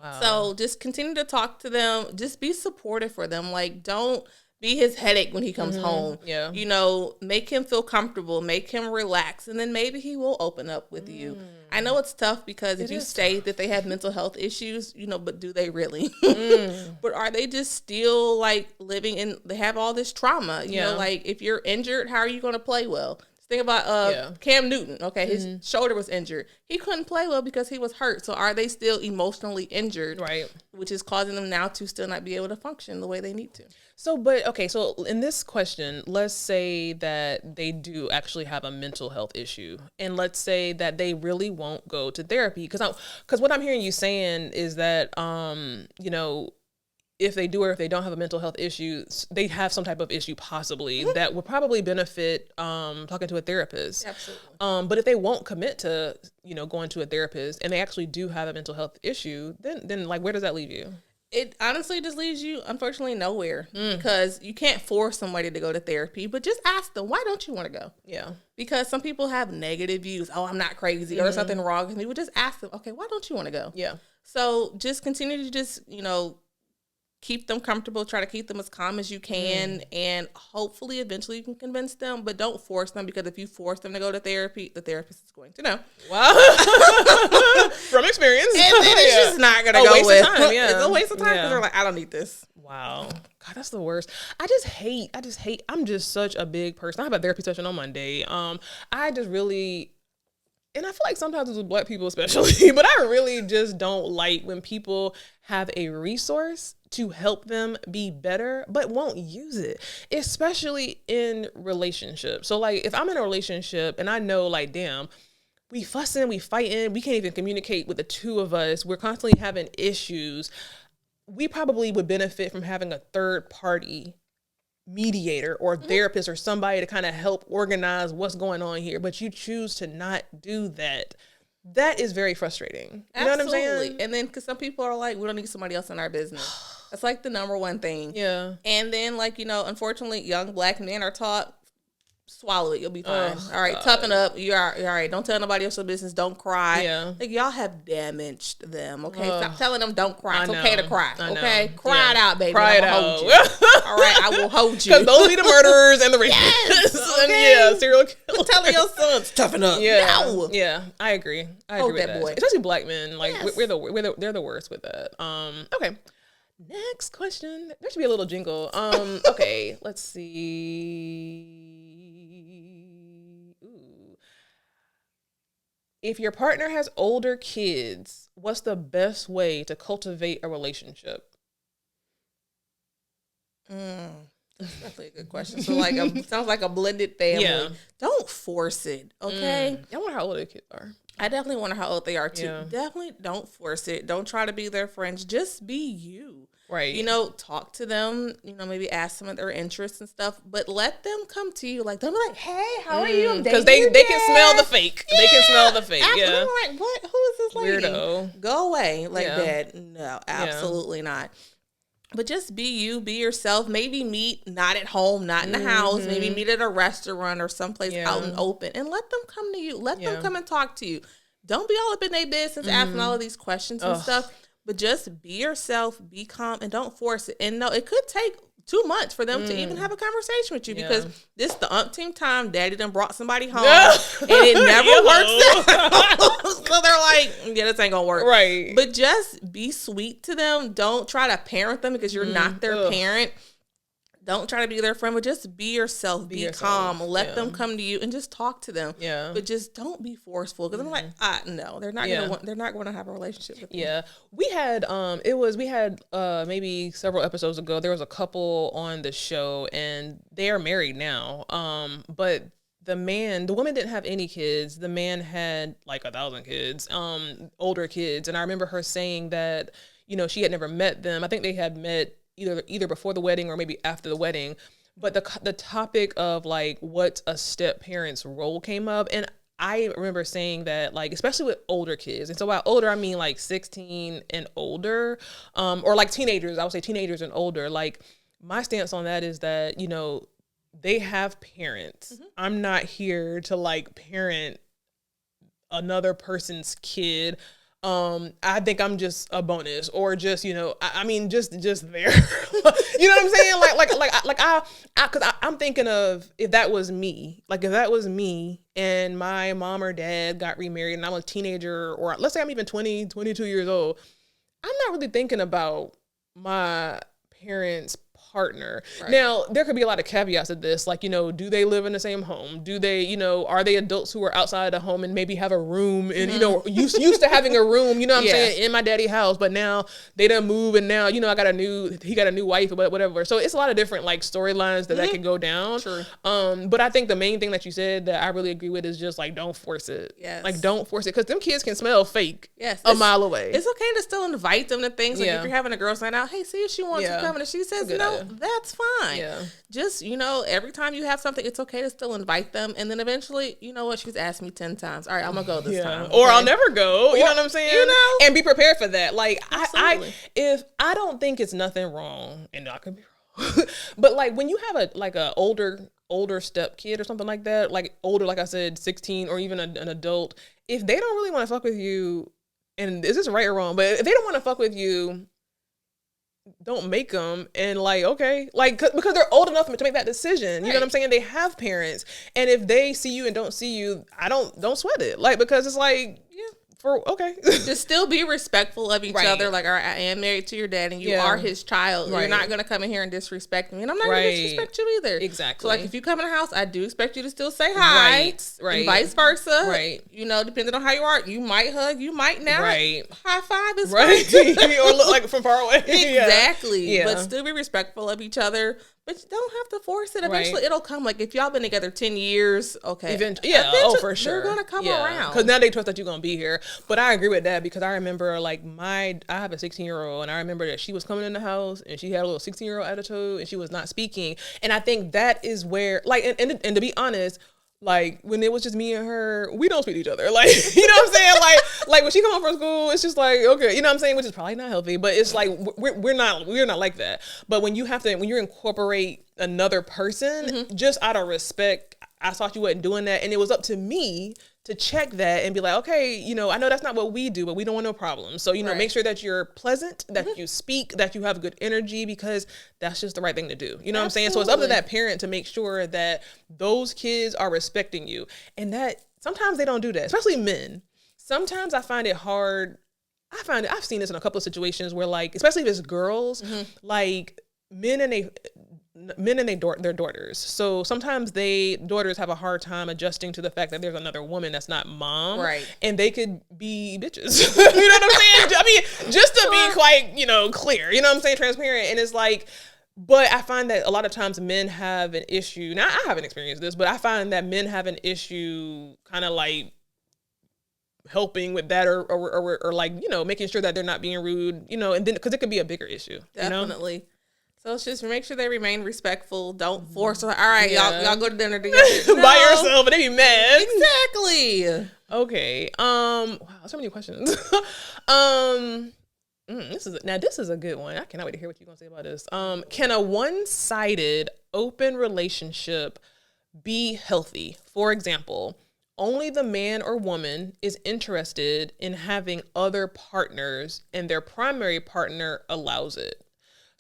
Wow. So just continue to talk to them. Just be supportive for them. Like, don't be his headache when he comes home. Yeah. Make him feel comfortable. Make him relax. And then maybe he will open up with you. I know it's tough because if you say that they have mental health issues, but do they really? But are they just still like living they have all this trauma? You know, like if you're injured, how are you going to play well? Think about Cam Newton. Okay, his shoulder was injured. He couldn't play well because he was hurt. So are they still emotionally injured? Right. Which is causing them now to still not be able to function the way they need to. So in this question, let's say that they do actually have a mental health issue. And let's say that they really won't go to therapy. Because what I'm hearing you saying is that, if they do or if they don't have a mental health issue, they have some type of issue possibly that would probably benefit talking to a therapist. Absolutely. But if they won't commit to, going to a therapist and they actually do have a mental health issue, then like, where does that leave you? It honestly just leaves you, unfortunately, nowhere because you can't force somebody to go to therapy, but just ask them, why don't you want to go? Yeah. Because some people have negative views. Oh, I'm not crazy or there's something wrong with me. Well, just ask them, okay, why don't you want to go? Yeah. So just continue to just, keep them comfortable, try to keep them as calm as you can, and hopefully eventually you can convince them, but don't force them, because if you force them to go to therapy, the therapist is going to know. Wow. From experience. And then it's just not going to go with. It's a waste of time because they're like, I don't need this. Wow. God, that's the worst. I just hate, I'm just such a big person. I have a therapy session on Monday. I just really, and I feel like sometimes it's with Black people especially, but I really just don't like when people have a resource to help them be better, but won't use it, especially in relationships. So like if I'm in a relationship and I know like, damn, we fussing, we fighting, we can't even communicate with the two of us, we're constantly having issues, we probably would benefit from having a third party mediator or therapist or somebody to kind of help organize what's going on here, but you choose to not do that. That is very frustrating. You know what I'm saying? And then because some people are like, we don't need somebody else in our business. That's like the number one thing. Yeah. And then like, unfortunately, young Black men are taught, swallow it, you'll be fine. All right, toughen up. You're all right. Don't tell nobody else your business. Don't cry. Yeah. Like, y'all have damaged them. Okay, stop telling them don't cry. It's okay to cry. Okay, cry it out, baby. Cry it out. Hold you. All right, I will hold you. Because those be the murderers and the rapists. Yes, okay. And serial killers. Telling your sons toughen up. Yeah, no. Yeah, I agree. I agree with that. Boy. Especially Black men. Like they're the worst with that. Okay. Next question. There should be a little jingle. Okay, let's see. Ooh. If your partner has older kids, what's the best way to cultivate a relationship? That's definitely a good question. So like, sounds like a blended family. Yeah. Don't force it, okay? I wonder how old the kids are. I definitely wonder how old they are too. Yeah. Definitely don't force it. Don't try to be their friends. Just be you. Right. You know, talk to them, you know, maybe ask some of their interests and stuff, but let them come to you. Like, don't be like, hey, how are you? Because they can smell the fake. Yeah. They can smell the fake. Absolutely. Yeah. Like, what? Who is this lady? Weirdo. Go away like Yeah. that. No, absolutely not. But just be you, be yourself. Maybe meet not at home, not in the house. Maybe meet at a restaurant or someplace out and open, and let them come to you. Let them come and talk to you. Don't be all up in their business asking all of these questions and stuff. But just be yourself, be calm, and don't force it. And no, it could take 2 months for them to even have a conversation with you because this the umpteenth time daddy done brought somebody home and it never works out. So they're like, yeah, this ain't gonna work. Right. But just be sweet to them. Don't try to parent them because you're not their parent. Don't try to be their friend, but just be yourself. Be calm. Let them come to you and just talk to them. Yeah. But just don't be forceful because I'm like, no, they're not gonna want. They're not going to have a relationship with you. Yeah. We had maybe several episodes ago. There was a couple on the show and they are married now. But the woman didn't have any kids. The man had like 1,000 kids, older kids. And I remember her saying that, you know, she had never met them. I think they had met either before the wedding or maybe after the wedding, but the topic of like what a step parent's role came up, and I remember saying that like especially with older kids, and so by older I mean like 16 and older, or like teenagers. I would say teenagers and older. Like my stance on that is that, you know, they have parents. I'm not here to like parent another person's kid. I think I'm just a bonus, or just, you know, I mean, just there. You know what I'm saying? Because I'm thinking of if that was me, and my mom or dad got remarried and I'm a teenager, or let's say I'm even 20, 22 years old, I'm not really thinking about my parents' partner. Right. Now, there could be a lot of caveats to this, like, you know, do they live in the same home? Do they, you know, are they adults who are outside the home and maybe have a room and, you know, used to having a room, you know what I'm saying, in my daddy's house, but now they done move and now, you know, he got a new wife or whatever. So it's a lot of different like storylines that can go down. True. But I think the main thing that you said that I really agree with is just like, don't force it. Yes. Like, don't force it, because them kids can smell fake a mile away. It's okay to still invite them to things. Like if you're having a girl's night out, hey, see if she wants to come, and if she says no, that's fine. Yeah. Just, you know, every time you have something, it's okay to still invite them. And then eventually, you know what, she's asked me 10 times. All right, I'm going to go this time. Okay? Or I'll never go. You know what I'm saying? You know? And be prepared for that. Like, I don't think it's nothing wrong, and I could be wrong, but like when you have a older step kid or something like that, like older, like I said, 16 or even an adult, if they don't really want to fuck with you, and is this right or wrong, but if they don't want to fuck with you, don't make them. And like, okay, like, because they're old enough to make that decision. You know what I'm saying? They have parents, and if they see you and don't see you, don't sweat it. Like, because it's like, just still be respectful of each other. Like, all right, I am married to your dad and you are his child. You're not going to come in here and disrespect me, and I'm not going to disrespect you either. Exactly. So like, if you come in the house, I do expect you to still say hi. Right. And vice versa. Right. You know, depending on how you are, you might hug, you might not. Right. High five is fine. Or look like from far away. Exactly. Yeah. But still be respectful of each other. But you don't have to force it. Eventually, it'll come. Like, if y'all been together 10 years, okay. Eventually, for sure. They're going to come around. Because now they trust that you're going to be here. But I agree with that, because I remember, like, I have a 16-year-old, and I remember that she was coming in the house, and she had a little 16-year-old attitude, and she was not speaking. And I think that is where, like, and to be honest, like, when it was just me and her, we don't speak to each other. Like, you know what I'm saying? Like when she come home from school, it's just like, okay, you know what I'm saying? Which is probably not healthy, but it's like, we're not like that. But when you incorporate another person, just out of respect, I thought you wasn't doing that. And it was up to me to check that and be like, okay, you know, I know that's not what we do, but we don't want no problems. So, you know, make sure that you're pleasant, that you speak, that you have good energy, because that's just the right thing to do. You know what I'm saying? So it's up to that parent to make sure that those kids are respecting you. And that sometimes they don't do that, especially men. Sometimes I find it hard. I've seen this in a couple of situations where, like, especially if it's girls, like men and their daughters. So sometimes daughters have a hard time adjusting to the fact that there's another woman that's not mom. Right. And they could be bitches. You know what I'm saying? I mean, just to be quite, you know, clear, you know what I'm saying? Transparent. And it's like, But I find that a lot of times men have an issue. Now, I haven't experienced this, but I find that men have an issue kind of like helping with that or like, you know, making sure that they're not being rude, you know, and then because it could be a bigger issue. Definitely. You know? So it's just make sure they remain respectful. Don't force her. All right, y'all go to dinner together. No. By yourself, and they be mad. Exactly. Okay. Wow, so many questions. This is a good one. I cannot wait to hear what you're gonna say about this. Can a one-sided open relationship be healthy? For example, only the man or woman is interested in having other partners and their primary partner allows it.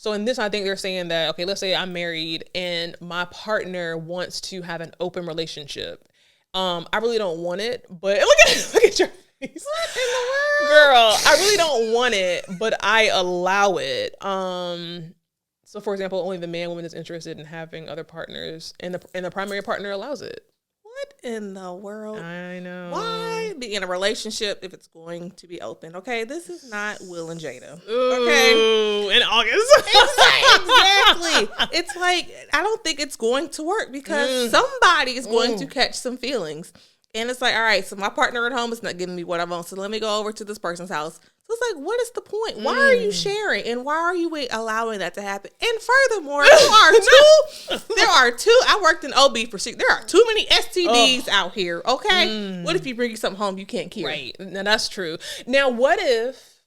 So in this, I think they're saying that, okay, let's say I'm married and my partner wants to have an open relationship. I really don't want it, but look at your face. What in the world? Girl, I really don't want it, but I allow it. So for example, only the man, woman is interested in having other partners and the primary partner allows it. What in the world? I know. Why be in a relationship if it's going to be open? Okay, this is not Will and Jada. Ooh, okay, in August. Exactly. It's like I don't think it's going to work because somebody is going to catch some feelings, and it's like, all right, so my partner at home is not giving me what I want, so let me go over to this person's house. So it's like, what is the point? Why are you sharing? And why are you allowing that to happen? And furthermore, there are two. I worked in OB for 6. There are too many STDs out here. Okay. What if you bring something home you can't carry? Right. Now that's true. Now, what if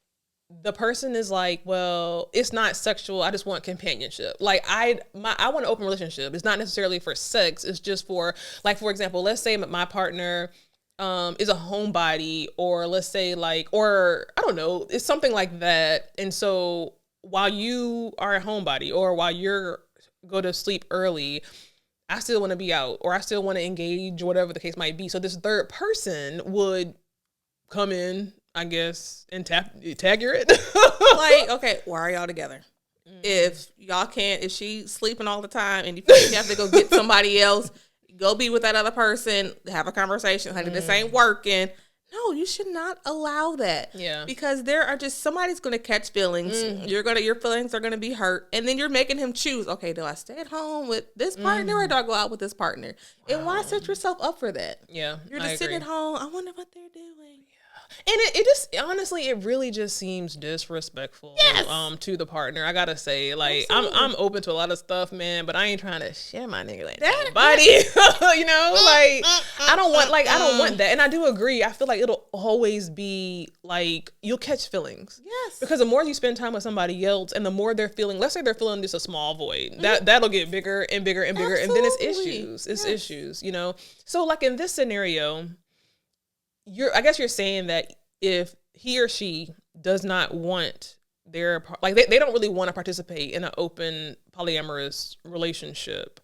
the person is like, well, it's not sexual. I just want companionship. Like I want an open relationship. It's not necessarily for sex. It's just for, like, for example, let's say my partner is a homebody, or let's say like, or I don't know, it's something like that. And so while you are a homebody or while you're go to sleep early, I still want to be out or I still want to engage, whatever the case might be. So this third person would come in, I guess, and tag your it. Like, okay, why are y'all together? If y'all can't, if she's sleeping all the time and you feel like you have to go get somebody else, go be with that other person, have a conversation. Honey, this ain't working. No, you should not allow that. Yeah. Because there are just, somebody's going to catch feelings. Your feelings are going to be hurt. And then you're making him choose, okay, do I stay at home with this partner or do I go out with this partner? Wow. And why set yourself up for that? Yeah. You're just sitting at home. I wonder what they're doing. And it just, honestly, it really just seems disrespectful to the partner. I gotta say, like, I'm open to a lot of stuff, man, but I ain't trying to share my nigga like nobody. You know, like, I don't want that. And I do agree. I feel like it'll always be like, you'll catch feelings. Yes. Because the more you spend time with somebody else and the more they're feeling, let's say they're feeling just a small void, that'll get bigger and bigger and bigger. And then it's issues. It's issues, you know? So like in this scenario, I guess you're saying that if he or she does not want their, like they don't really want to participate in an open polyamorous relationship,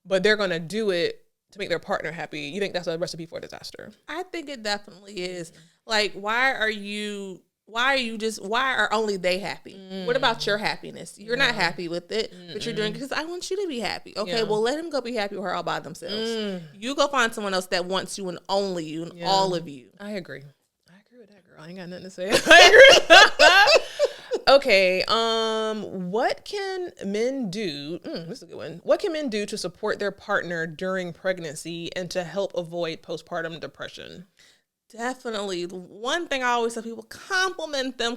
but they're going to do it to make their partner happy, you think that's a recipe for disaster? I think it definitely is. Like, why are only they happy? What about your happiness? You're not happy with it, but you're doing it because I want you to be happy. Okay, well, let him go be happy with her all by themselves. You go find someone else that wants you and only you and all of you. I agree with that, girl. I ain't got nothing to say. I agree. Okay, what can men do? This is a good one. What can men do to support their partner during pregnancy and to help avoid postpartum depression? Definitely. The one thing I always tell people, compliment them.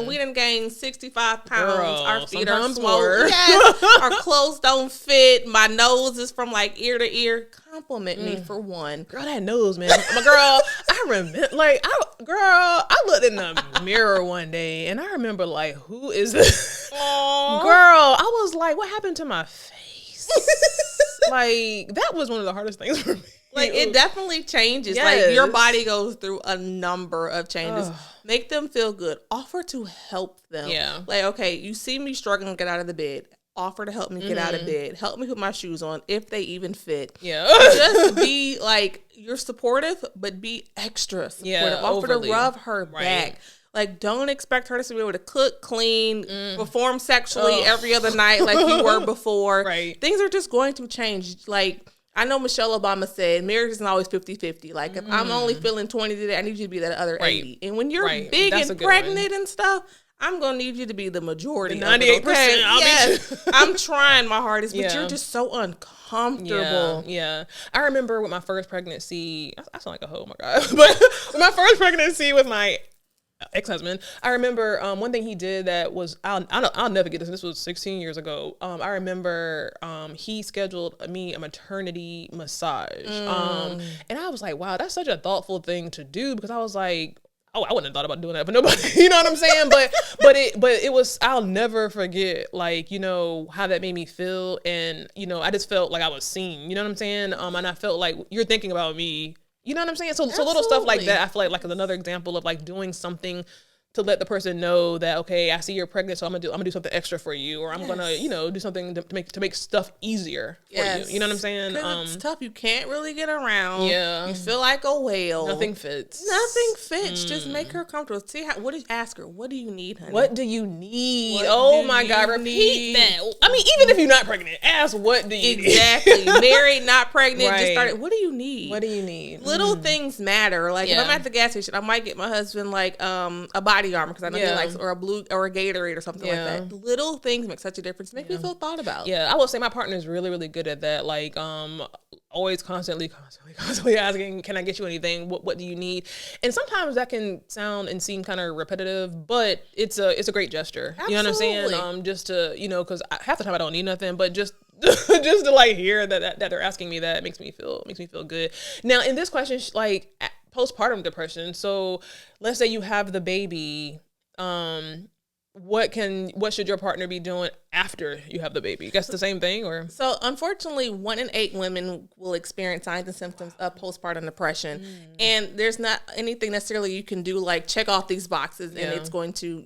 We done gained 65 pounds. Girl, our feet are swollen. Yes. Our clothes don't fit. My nose is from like ear to ear. Compliment me for one. Girl, that nose, man. My girl, I remember, like, I looked in the mirror one day and I remember, like, who is this? Girl, I was like, what happened to my face? Like, that was one of the hardest things for me. Like, it definitely changes. Yes. Like, your body goes through a number of changes. Make them feel good. Offer to help them. Yeah. Like, okay, you see me struggling to get out of the bed. Offer to help me get out of bed. Help me put my shoes on if they even fit. Yeah. Just be, like, you're supportive, but be extra supportive. Yeah, offer to rub her back. Like, don't expect her to be able to cook, clean, perform sexually every other night like you were before. Right. Things are just going to change. Like, I know Michelle Obama said marriage isn't always 50-50. Like, if I'm only feeling 20 today, I need you to be that other 80. And when you're big and pregnant and stuff, I'm gonna need you to be the majority. 98%. Okay? Yes. I'm trying my hardest, but Yeah. you're just so uncomfortable. Yeah. I remember with my first pregnancy, I sound like a hoe, oh my God. But with my first pregnancy with my ex-husband, I remember one thing he did that was, I'll never get this. This was 16 years ago. I remember he scheduled me a maternity massage. And I was like, wow, that's such a thoughtful thing to do, because I was like, oh, I wouldn't have thought about doing that for nobody. You know what I'm saying? But it was, I'll never forget, like, you know, how that made me feel. And, you know, I just felt like I was seen, you know what I'm saying? And I felt like you're thinking about me, you know what I'm saying? So little stuff like that, I feel like is another example of like doing something to let the person know that, okay, I see you're pregnant, so I'm gonna do something extra for you, or I'm gonna, you know, do something to make stuff easier for you. You know what I'm saying? It's tough. You can't really get around. Yeah. You feel like a whale. Nothing fits. Just make her comfortable. See ask her, what do you need, honey? What do you need? What Oh do my you God, repeat need? that. I mean, even if you're not pregnant, ask what do you need? Exactly. Married, not pregnant, Right. just started. What do you need? What do you need? Little things matter. Like if Yeah. I'm at the gas station, I might get my husband like a body armor, because I know he likes, or a blue or a Gatorade or something like that. Little things make such a difference. Make me feel thought about. Yeah, I would say my partner is really, really good at that. Like, always constantly asking, can I get you anything? What do you need? And sometimes that can sound and seem kind of repetitive, but it's a great gesture. Absolutely. You know what I'm saying? Just to, you know, because half the time I don't need nothing, but just just to like hear that they're asking me that makes me feel good. Now, in this question, like postpartum depression. So let's say you have the baby. What should your partner be doing after you have the baby? That's the same thing, or? So unfortunately, 1 in 8 women will experience signs and symptoms of postpartum depression. And there's not anything necessarily you can do, like check off these boxes and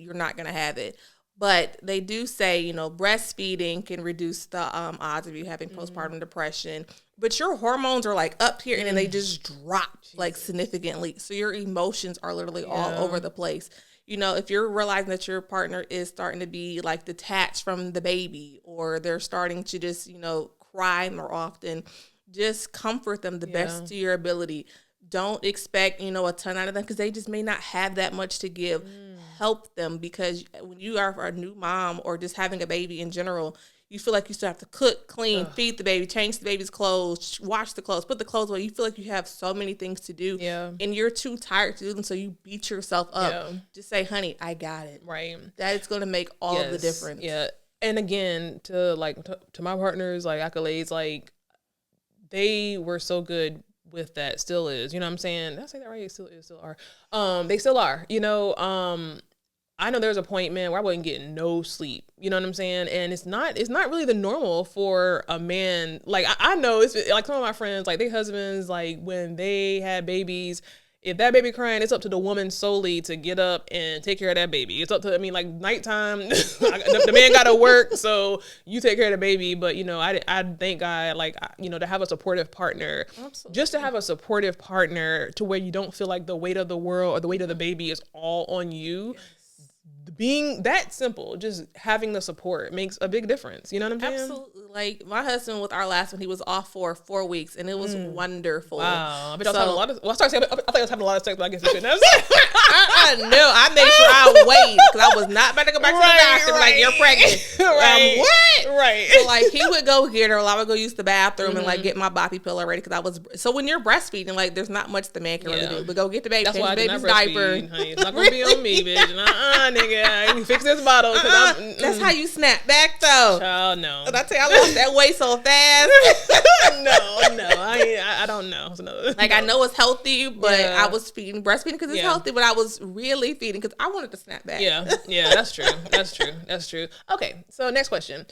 you're not going to have it. But they do say, you know, breastfeeding can reduce the odds of you having postpartum depression. But your hormones are like up here and then they just drop like significantly. So your emotions are literally all over the place. You know, if you're realizing that your partner is starting to be like detached from the baby, or they're starting to just, you know, cry more often, just comfort them the best to your ability. Don't expect, you know, a ton out of them, because they just may not have that much to give. Help them, because when you are a new mom or just having a baby in general, you feel like you still have to cook, clean, feed the baby, change the baby's clothes, wash the clothes, put the clothes away. You feel like you have so many things to do, and you're too tired to do them, so you beat yourself up. Just say, honey, I got it. Right. That is going to make all of the difference. Yeah. And again, to my partners, like accolades, like they were so good with that, still is. You know what I'm saying? Did I say that right? It still are. They still are. You know, I know there was a point, man, where I wasn't getting no sleep. You know what I'm saying? And it's not really the normal for a man. Like I know it's like some of my friends, like their husbands, like when they had babies, if that baby crying, it's up to the woman solely to get up and take care of that baby. It's up to, I mean, like nighttime, the man got to work, so you take care of the baby. But, you know, I thank God, like, you know, to have a supportive partner. Absolutely. Just to have a supportive partner to where you don't feel like the weight of the world or the weight of the baby is all on you. Yes. Being that simple, just having the support makes a big difference. You know what I'm saying? Absolutely. Like my husband with our last one, he was off for 4 weeks, and it was wonderful. Wow. I bet I was having a lot of. Well, I thought I was having a lot of sex, but I guess you shouldn't have. No, I made sure I waited, because I was not about to go back to the doctor. Like, you're pregnant. What? Right. So like he would go get her, I would go use the bathroom and like get my boppy pillow ready, because I was. So when you're breastfeeding, like there's not much the man can really do, but go get the baby, change the baby's diaper. Honey. It's not gonna be on me, bitch. Nigga, you fix this bottle. That's how you snap back, though. Oh no. Did I tell you I lost that weight so fast? No. I don't know. Like I know it's healthy, but I was breastfeeding because it's healthy, but I was really feeding because I wanted to snap back. Yeah, that's true. Okay, so next question.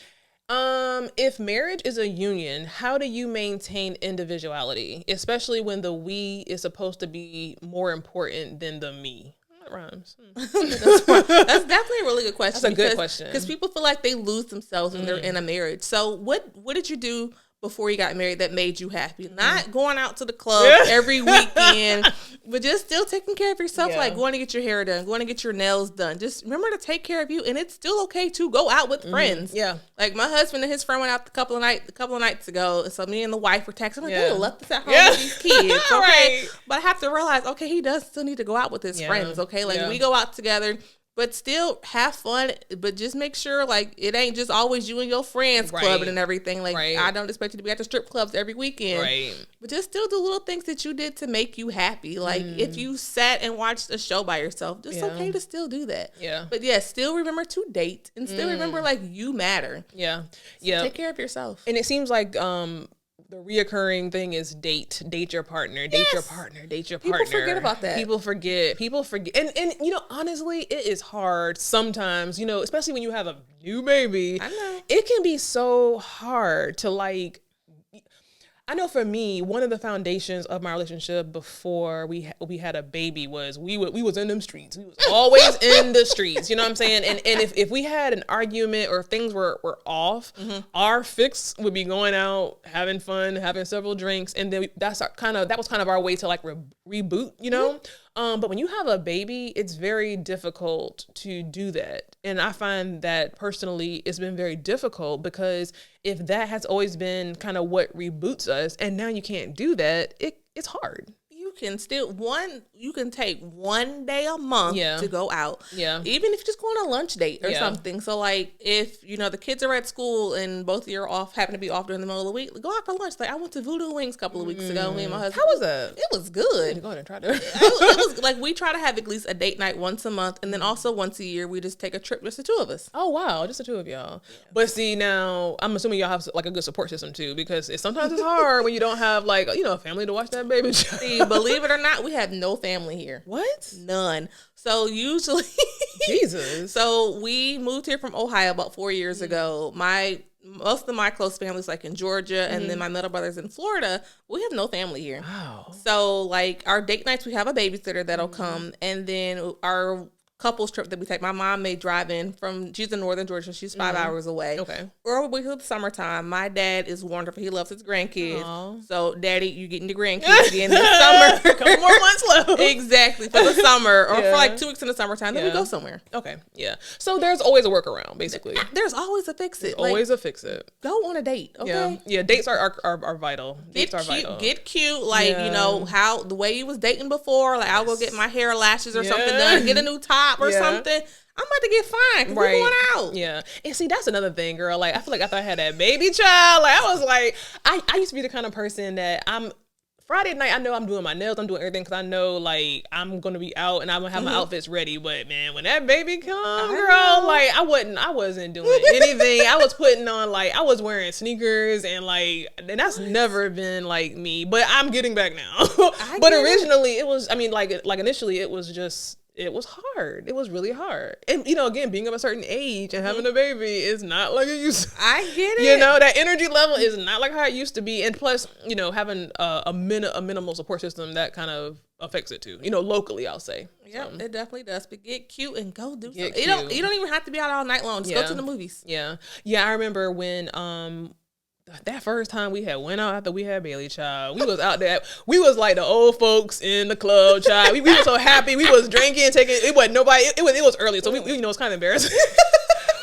If marriage is a union, how do you maintain individuality, especially when the we is supposed to be more important than the me? That rhymes. That's definitely a really good question. That's a good question. Because people feel like they lose themselves when they're in a marriage. So what did you do before you got married that made you happy? Not going out to the club every weekend, but just still taking care of yourself, like going to get your hair done, going to get your nails done. Just remember to take care of you, and it's still okay to go out with friends. Yeah. Like my husband and his friend went out a couple of nights ago, so me and the wife were texting. I'm like, they left us at home with these kids. Okay. But I have to realize, okay, he does still need to go out with his friends. Okay. Like we go out together. but still have fun. But just make sure like it ain't just always you and your friends clubbing and everything. Like I don't expect you to be at the strip clubs every weekend. Right. But just still do little things that you did to make you happy. Like if you sat and watched a show by yourself, it's okay to still do that. Yeah. But still remember to date and still remember like you matter. Yeah. So take care of yourself. And it seems like the reoccurring thing is date your partner, date your partner. People forget about that. People forget. And you know, honestly, it is hard sometimes, you know, especially when you have a new baby. I know. It can be so hard to like, I know for me, one of the foundations of my relationship before we had a baby was we was in them streets. We was always in the streets. You know what I'm saying? And if we had an argument or if things were off, our fix would be going out, having fun, having several drinks, and then that was kind of our way to like reboot. You know. But when you have a baby, it's very difficult to do that. And I find that personally, it's been very difficult because if that has always been kind of what reboots us and now you can't do that, it's hard. You can take one day a month to go out. Yeah. Even if you just go on a lunch date or something. So like if, you know, the kids are at school and both of you happen to be off during the middle of the week, go out for lunch. Like I went to Voodoo Wings a couple of weeks ago. Me and my husband. How was that? It was good. Go ahead and try to. it was like we try to have at least a date night once a month. And then also once a year, we just take a trip, just the two of us. Oh, wow. Just the two of y'all. Yeah. But see, now I'm assuming y'all have like a good support system too, because sometimes it's hard when you don't have like, you know, a family to watch that baby. See, believe it or not, we have no family here. What? None. So usually, Jesus. So we moved here from Ohio about 4 years ago. Most of my close family's like in Georgia, and then my middle brother's in Florida. We have no family here. Wow. So like our date nights, we have a babysitter that'll come, and then our couples trip that we take. My mom may drive in she's in northern Georgia. She's 5 hours away. Okay. Or we do the summertime. My dad is wonderful. He loves his grandkids. Aww. So daddy, you getting the grandkids again this summer. A couple more months left. Exactly. For the summer or for like 2 weeks in the summertime. Then we go somewhere. Okay. Yeah. So there's always a workaround, basically. There's always a fix it. Always a fix it. Go on a date. Okay. Yeah. Dates are vital. Dates are vital. Get cute. Like, you know, how the way you was dating before. Like I'll go get my hair or lashes or something done. Get a new top or something. I'm about to get fined because we're going out. Yeah. And see, that's another thing, girl. Like, I feel like after I had that baby child, like, I was like, I used to be the kind of person that Friday night, I know I'm doing my nails, I'm doing everything because I know, like, I'm going to be out and I'm going to have my outfits ready. But, man, when that baby come, girl, like, I wasn't doing anything. I was putting on, like, I was wearing sneakers and, like, and that's never been, like, me. But I'm getting back now. But originally, it was, I mean, like initially, it was just... It was hard. It was really hard. And, you know, again, being of a certain age and having a baby is not like it used to. I get it. You know, that energy level is not like how it used to be. And plus, you know, having a minimal support system, that kind of affects it too. You know, locally, I'll say. Yeah, it definitely does. But get cute and go do something. You don't even have to be out all night long. Just go to the movies. Yeah. Yeah, I remember when... that first time we had went out after we had Bailey child, we was out there. We was like the old folks in the club, child. We were so happy. We was drinking, taking. It wasn't nobody. It was early, so we you know it's kind of embarrassing.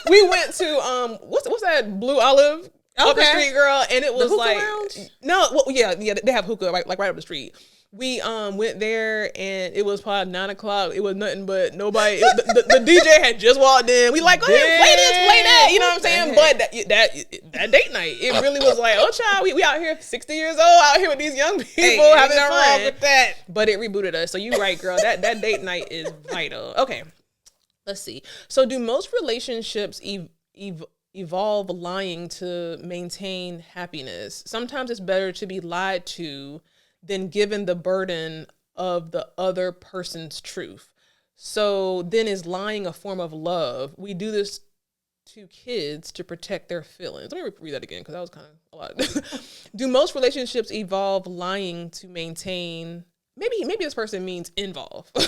We went to what's that Blue Olive up the street, girl, and it was like lounge? No, well, yeah, they have hookah right up the street. We went there and it was probably 9 o'clock. It was nothing but nobody. The DJ had just walked in. We like, go ahead, play this, play that. You know what I'm saying? But that date night, it really was like, oh child, we out here 60 years old, out here with these young people having fun. Wrong with that. But it rebooted us. So you right, girl. That date night is vital. Okay, let's see. So do most relationships evolve lying to maintain happiness? Sometimes it's better to be lied to than given the burden of the other person's truth. So then is lying a form of love? We do this to kids to protect their feelings. Let me read that again because that was kind of a lot. Do most relationships evolve lying to maintain? Maybe this person means involve. I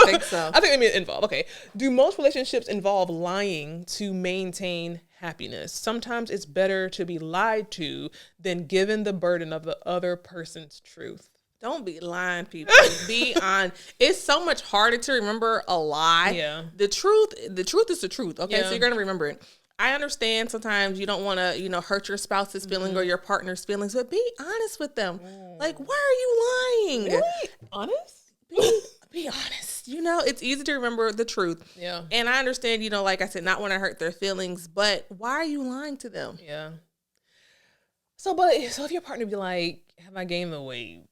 think so. I think they mean involve. Okay. Do most relationships involve lying to maintain happiness? Sometimes it's better to be lied to than given the burden of the other person's truth. Don't be lying, people. Be on. It's so much harder to remember a lie. Yeah. The truth is the truth. Okay. Yeah. So you're going to remember it. I understand sometimes you don't want to, hurt your spouse's feelings or your partner's feelings, but be honest with them. Like, why are you lying? Really? Honest? Be honest. it's easy to remember the truth. Yeah. And I understand, like I said, not want to hurt their feelings, but why are you lying to them? Yeah. So if your partner be like, have I gained the weight?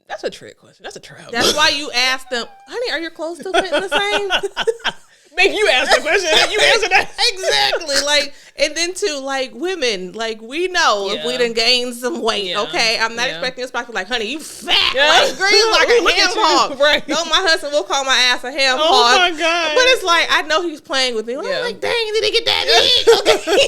That's a trick question. That's a trap. That's why you ask them, honey, are your clothes still fitting the same? Make you ask the question and you answer that. Exactly. And then too, women, we know if we done gained some weight, okay? I'm not expecting us back to honey, you fat. Girl, you like a ham hog. Right. No, my husband will call my ass a ham hog. Oh my God. But it's I know he's playing with me. I'm like, dang, did he get that big?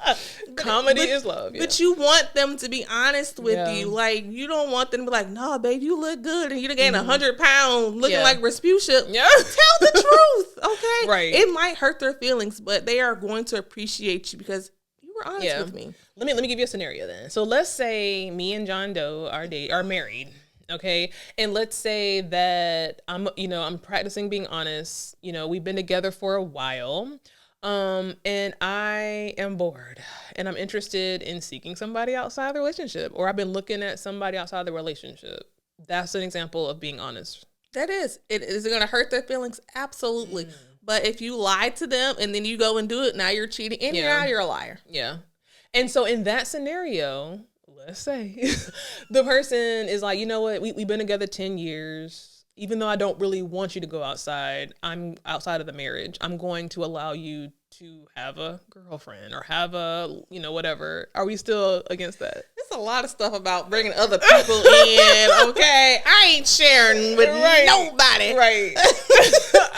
Okay. Comedy is love. Yeah. But you want them to be honest with you. You don't want them to be like, no, babe, you look good. And you done gained 100 pounds looking like Rasputia. Yeah. Tell the truth, okay? Right. It might hurt their feelings, but they are going to appreciate you because you were honest with me. Let me give you a scenario then. So let's say me and John Doe are married. Okay. And let's say that I'm practicing being honest. We've been together for a while. And I am bored and I'm interested in seeking somebody outside the relationship, or I've been looking at somebody outside the relationship. That's an example of being honest. That is. Is it going to hurt their feelings? Absolutely. But if you lie to them and then you go and do it, now you're cheating and now you're a liar. Yeah. And so in that scenario, let's say the person is like, you know what? We've been together 10 years. Even though I don't really want you to go outside, I'm outside of the marriage. I'm going to allow you to have a girlfriend or have a, whatever. Are we still against that? There's a lot of stuff about bringing other people in, okay? I ain't sharing with nobody. Right.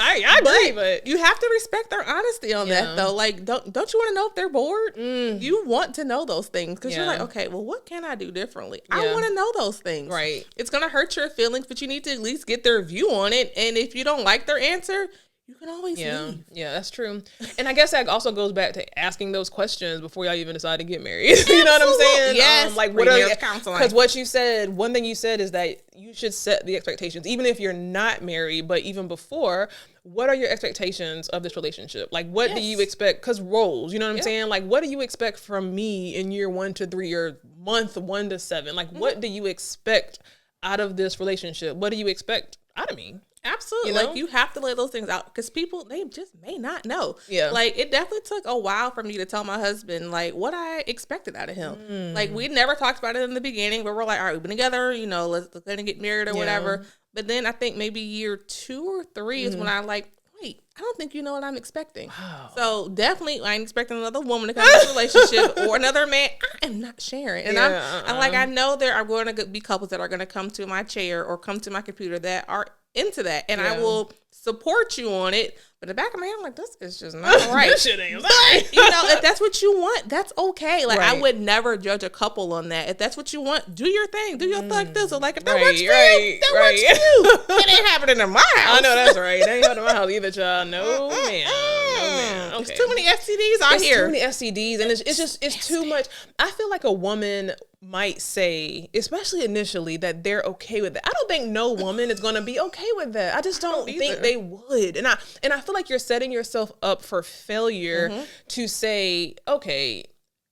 I agree, but you have to respect their honesty on that, though. Don't you want to know if they're bored? You want to know those things because you're like, okay, well, what can I do differently? I want to know those things. Right. It's going to hurt your feelings, but you need to at least get their view on it. And if you don't like their answer, you can always leave. Yeah, that's true. And I guess that also goes back to asking those questions before y'all even decide to get married. You know what I'm saying? Yes. What are counseling? Because one thing you said is that you should set the expectations, even if you're not married, but even before. What are your expectations of this relationship? What do you expect? Because roles, you know what I'm saying? What do you expect from me in year 1 to 3 or month 1 to 7? What do you expect out of this relationship? What do you expect out of me? Absolutely. You have to lay those things out because people, they just may not know. Yeah. It definitely took a while for me to tell my husband, what I expected out of him. We never talked about it in the beginning, but we're like, all right, we've been together, let's gonna get married or whatever. But then I think maybe year 2 or 3 is when I wait, I don't think you know what I'm expecting. Wow. So definitely I ain't expecting another woman to come into a relationship or another man. I am not sharing. And I know there are going to be couples that are going to come to my chair or come to my computer that are into that. And I will support you on it. But in the back of my head, I'm like, this is just not right. This shit ain't but, if that's what you want, that's okay. I would never judge a couple on that. If that's what you want, do your thing. Do your thug this. If that works for you, that works for you. It ain't happening in my house. I know that's right. It ain't happening in my house either, child. No, man. Okay. There's too many STDs out here. Too many STDs, and it's too much. I feel like a woman might say, especially initially, that they're okay with that. I don't think no woman is going to be okay with that. I just don't think they would. And I feel like you're setting yourself up for failure to say, okay,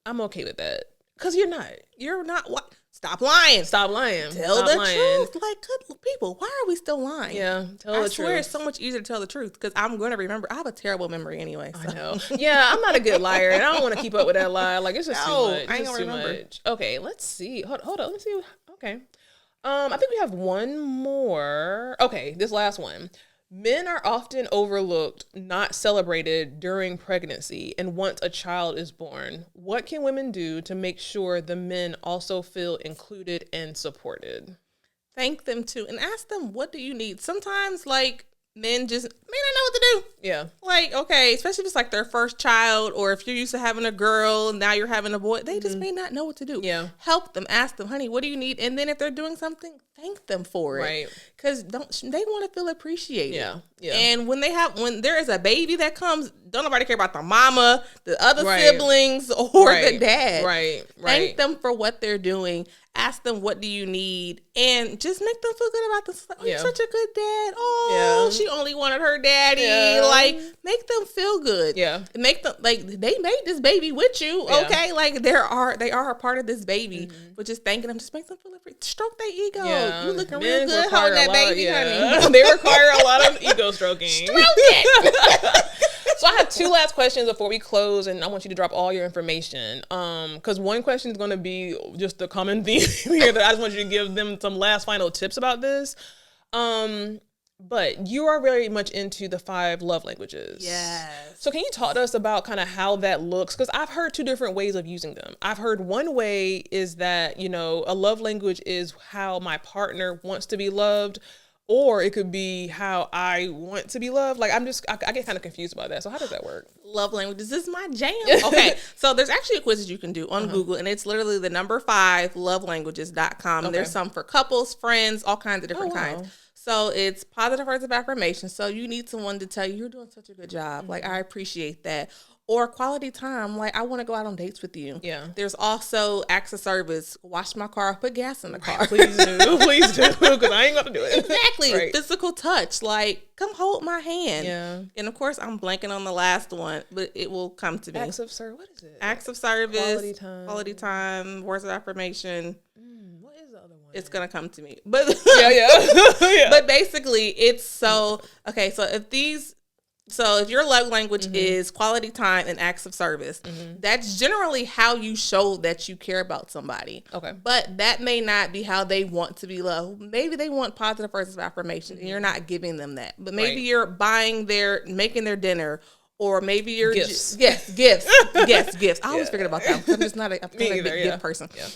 I'm okay with that. Because you're not. You're not. What? Stop lying. Stop lying. Tell the truth. Good people, why are we still lying? Yeah, tell the truth. I swear it's so much easier to tell the truth because I'm going to remember. I have a terrible memory anyway. So. I know. Yeah, I'm not a good liar, and I don't want to keep up with that lie. It's just too much. I ain't gonna remember. Much. Okay, let's see. Hold on. Let me see. Okay. I think we have one more. Okay, this last one. Men are often overlooked, not celebrated during pregnancy and once a child is born. What can women do to make sure the men also feel included and supported? Thank them too and ask them, what do you need? Sometimes men just may not know what to do. Yeah. Okay, especially if it's their first child or if you're used to having a girl, now you're having a boy, they just may not know what to do. Yeah. Help them, ask them, honey, what do you need? And then if they're doing something, thank them for it. Right. Because they want to feel appreciated. Yeah. Yeah. And when there is a baby that comes, don't nobody care about the mama, the other siblings, or the dad. Right. Thank them for what they're doing. ask them, what do you need? And just make them feel good about this. Like, oh, you're such a good dad. Oh, she only wanted her daddy. Yeah. Like, make them feel good. Yeah. Make them, like, they made this baby with you. Yeah. Okay. Like, they are a part of this baby. But just thanking them, just make them feel free. Stroke their ego. Yeah. You looking Men real good require holding a that lot of- baby, yeah. honey. They require a lot of ego stroking. Stroke it. So I have 2 last questions before we close, and I want you to drop all your information. Because one question is going to be just the common theme here that I just want you to give them some last final tips about this. But you are very much into the 5 love languages. Yes. So can you talk to us about kind of how that looks? Because I've heard 2 different ways of using them. I've heard one way is that, you know, a love language is how my partner wants to be loved, or it could be how I want to be loved. Like, I get kind of confused about that. So how does that work? Love languages is my jam. Okay. So there's actually a quiz that you can do on Google, and it's literally the number 5 lovelanguages.com. Okay. There's some for couples, friends, all kinds of different kinds. So it's positive words of affirmation. So you need someone to tell you, you're doing such a good job. Like, I appreciate that. Or quality time, like, I want to go out on dates with you. Yeah. There's also acts of service. Wash my car, put gas in the car. Please do, because I ain't going to do it. Exactly. Right. Physical touch, like, come hold my hand. Yeah. And of course, I'm blanking on the last one, but it will come to me. Acts of service. What is it? Acts of service, Quality time. words of affirmation. What is the other one? It's gonna come to me, but yeah. But basically, it's so okay. So if your love language is quality time and acts of service, that's generally how you show that you care about somebody. Okay. But that may not be how they want to be loved. Maybe they want positive words of affirmation, and you're not giving them that. But maybe you're making their dinner, or maybe you're gifts. Gifts. I always forget about that. I'm just not a big gift person. Yeah.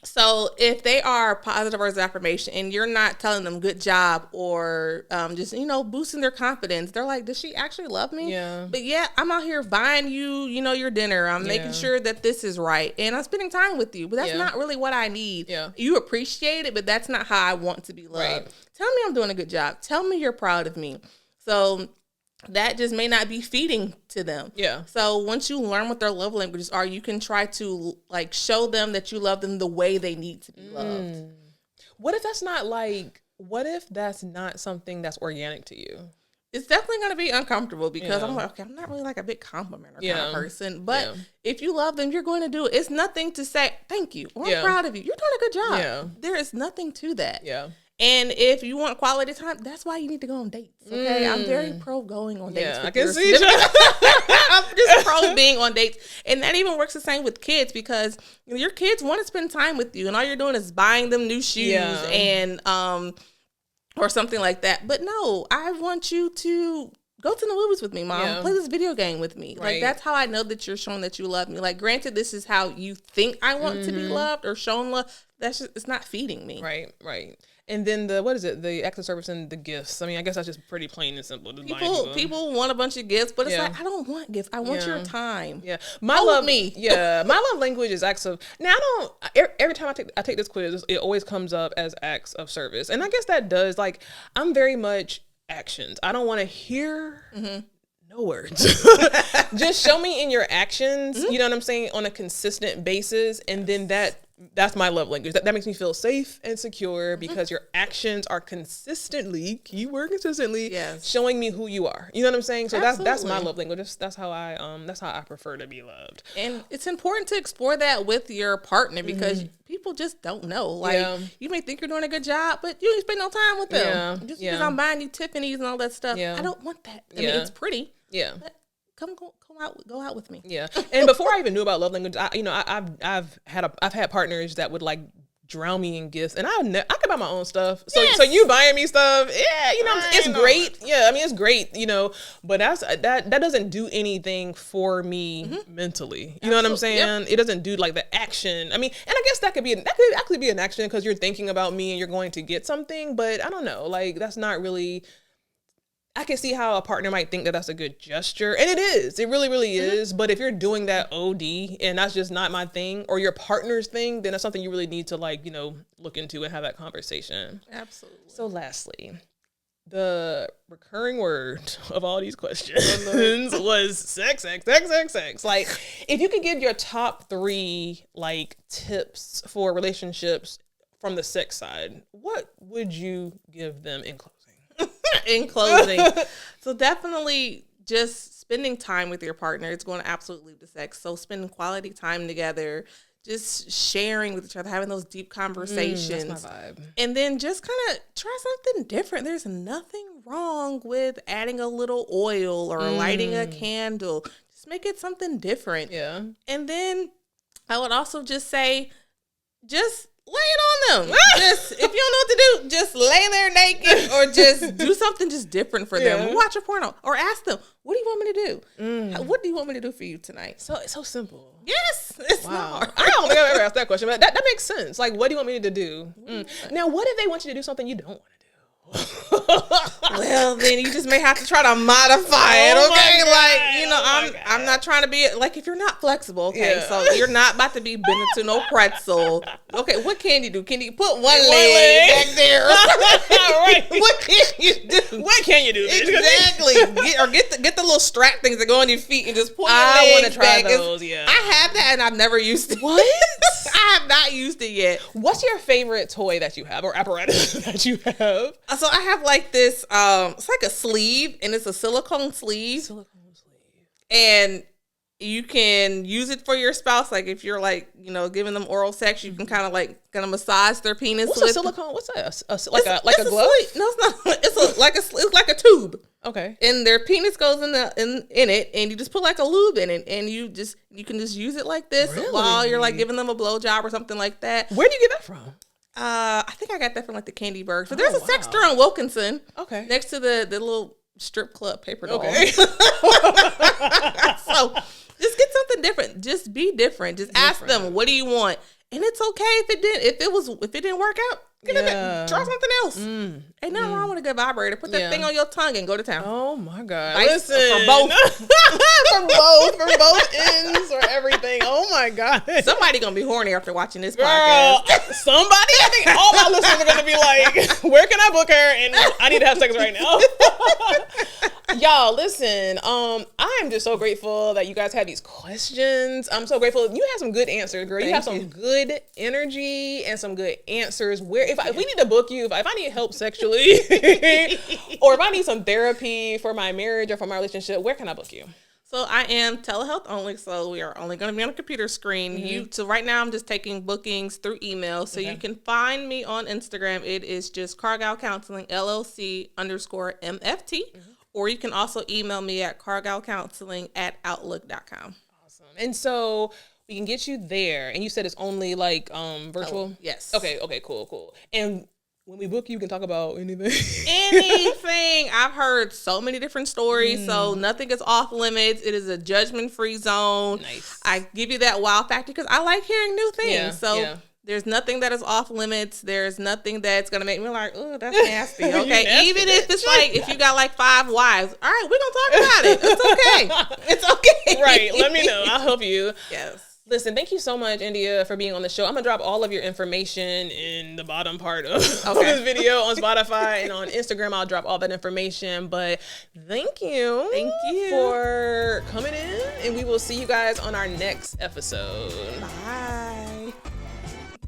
So if they are positive words of affirmation and you're not telling them good job or just, boosting their confidence, they're like, does she actually love me? Yeah. But yeah, I'm out here buying you, your dinner. I'm making sure that this is right. And I'm spending time with you. But that's not really what I need. Yeah. You appreciate it, but that's not how I want to be loved. Right. Tell me I'm doing a good job. Tell me you're proud of me. So that just may not be feeding to them. Yeah. So once you learn what their love languages are, you can try to show them that you love them the way they need to be loved. What if that's not something that's organic to you? It's definitely going to be uncomfortable because I'm like, okay, I'm not really like a big complimenter kind of person. But if you love them, you're going to do it. It's nothing to say, thank you. Or, I'm proud of you. You're doing a good job. Yeah. There is nothing to that. Yeah. And if you want quality time, that's why you need to go on dates. Okay, I'm very pro going on dates. Yeah, I can see. I'm just pro being on dates, and that even works the same with kids because your kids want to spend time with you, and all you're doing is buying them new shoes and or something like that. But no, I want you to go to the movies with me, Mom. Yeah. Play this video game with me. Right. Like, that's how I know that you're showing that you love me. Like, granted, this is how you think I want to be loved or shown love. It's not feeding me. Right. And then the acts of service and the gifts. I mean, I guess that's just pretty plain and simple. People want a bunch of gifts, but it's like, I don't want gifts. I want your time. Yeah. My love language is acts of. Now, every time I take this quiz, it always comes up as acts of service. And I guess that does, like, I'm very much actions. I don't want to hear no words. Just show me in your actions, you know what I'm saying, on a consistent basis. And then that's my love language. That makes me feel safe and secure because your actions are consistently, keyword consistently, showing me who you are. You know what I'm saying? So that's my love language. That's how I prefer to be loved. And it's important to explore that with your partner because people just don't know. Like, you may think you're doing a good job, but you ain't spend no time with them. Just because I'm buying you Tiffany's and all that stuff. I don't want that. I mean, it's pretty. Yeah. But go out with me. Yeah. And before I even knew about love language, I've had partners that would like drown me in gifts, and I could buy my own stuff. So you buying me stuff, it's great. Yeah, I mean, it's great, but that doesn't do anything for me mentally. You know what I'm saying? It doesn't do like the action. I mean, and I guess that could actually be an action because you're thinking about me and you're going to get something, but I don't know, like that's not really. I can see how a partner might think that that's a good gesture. And it is. It really, really is. But if you're doing that OD and that's just not my thing or your partner's thing, then that's something you really need to look into and have that conversation. Absolutely. So lastly, the recurring word of all these questions was sex. Like, if you could give your top 3 like tips for relationships from the sex side, what would you give them in closing? In closing, so definitely just spending time with your partner. It's going to absolutely lead to sex. So spending quality time together, just sharing with each other, having those deep conversations. That's my vibe. And then just kind of try something different. There's nothing wrong with adding a little oil or lighting a candle. Just make it something different. Yeah. And then I would also just say, just lay it on them. Just, if you don't know what to do, just lay there naked or just do something just different for them. Watch a porno or ask them, what do you want me to do? What do you want me to do for you tonight? So it's so simple. Yes, it's not hard. I don't think I've ever asked that question, but that makes sense. Like, what do you want me to do? Now, what if they want you to do something you don't want to do? Well, then you just may have to try to modify it, okay? I'm not trying to be like, if you're not flexible, okay, so you're not about to be bending to no pretzel. Okay, what can you do? Can you put one leg back there? Right. What can you do? What can you do? Exactly. Get the little strap things that go on your feet and just pull your I want legs to try back. those. Yeah, I have that and I've never used it. What? I have not used it yet. What's your favorite toy that you have or apparatus that you have? So I have like this, it's like a sleeve and it's a silicone sleeve. And you can use it for your spouse. Like if you're like, giving them oral sex, you can kind of massage their penis. What's with a silicone? What's that? It's a glove? No, it's not. It's like a tube. Okay. And their penis goes in it, and you just put like a lube in it, and you can just use it like this while you're like giving them a blowjob or something like that. Where do you get that from? I think I got that from like the Candy Burgs. But there's a sex store in Wilkinson. Okay. Next to the little strip club paper doll. Okay. So just get something different. Just be different. Just ask them, what do you want? And it's okay if it didn't work out. Try something else. Ain't nothing wrong with a good vibrator. Put that thing on your tongue and go to town. Oh my God. Listen, for both. for both ends or everything. Oh my God. Somebody gonna be horny after watching this podcast. Somebody? I think all my listeners are gonna be like, where can I book her? And I need to have sex right now. Y'all, listen, I am just so grateful that you guys have these questions. I'm so grateful. You have some good answers, girl. You have some good energy and some good answers. If we need to book you, if I need help sexually, or if I need some therapy for my marriage or for my relationship, where can I book you? So I am telehealth only, so we are only going to be on a computer screen. So right now I'm just taking bookings through email. So you can find me on Instagram. It is just Cargile Counseling LLC _MFT. Or you can also email me at cargilecounseling@outlook.com. Awesome. And so we can get you there. And you said it's only like virtual? Oh, yes. Okay, cool. And when we book you, can talk about anything. Anything. I've heard so many different stories, so nothing is off limits. It is a judgment-free zone. Nice. I give you that wow factor because I like hearing new things. Yeah. There's nothing that is off limits. There's nothing that's going to make me like, oh, that's nasty. Okay. Nasty. Even if it's like, if you got like 5 wives, all right, we're going to talk about it. It's okay. It's okay. Right. Let me know. I'll help you. Yes. Listen, thank you so much, India, for being on the show. I'm going to drop all of your information in the bottom part of this video on Spotify, and on Instagram, I'll drop all that information. But thank you. Thank you for coming in, and we will see you guys on our next episode. Bye.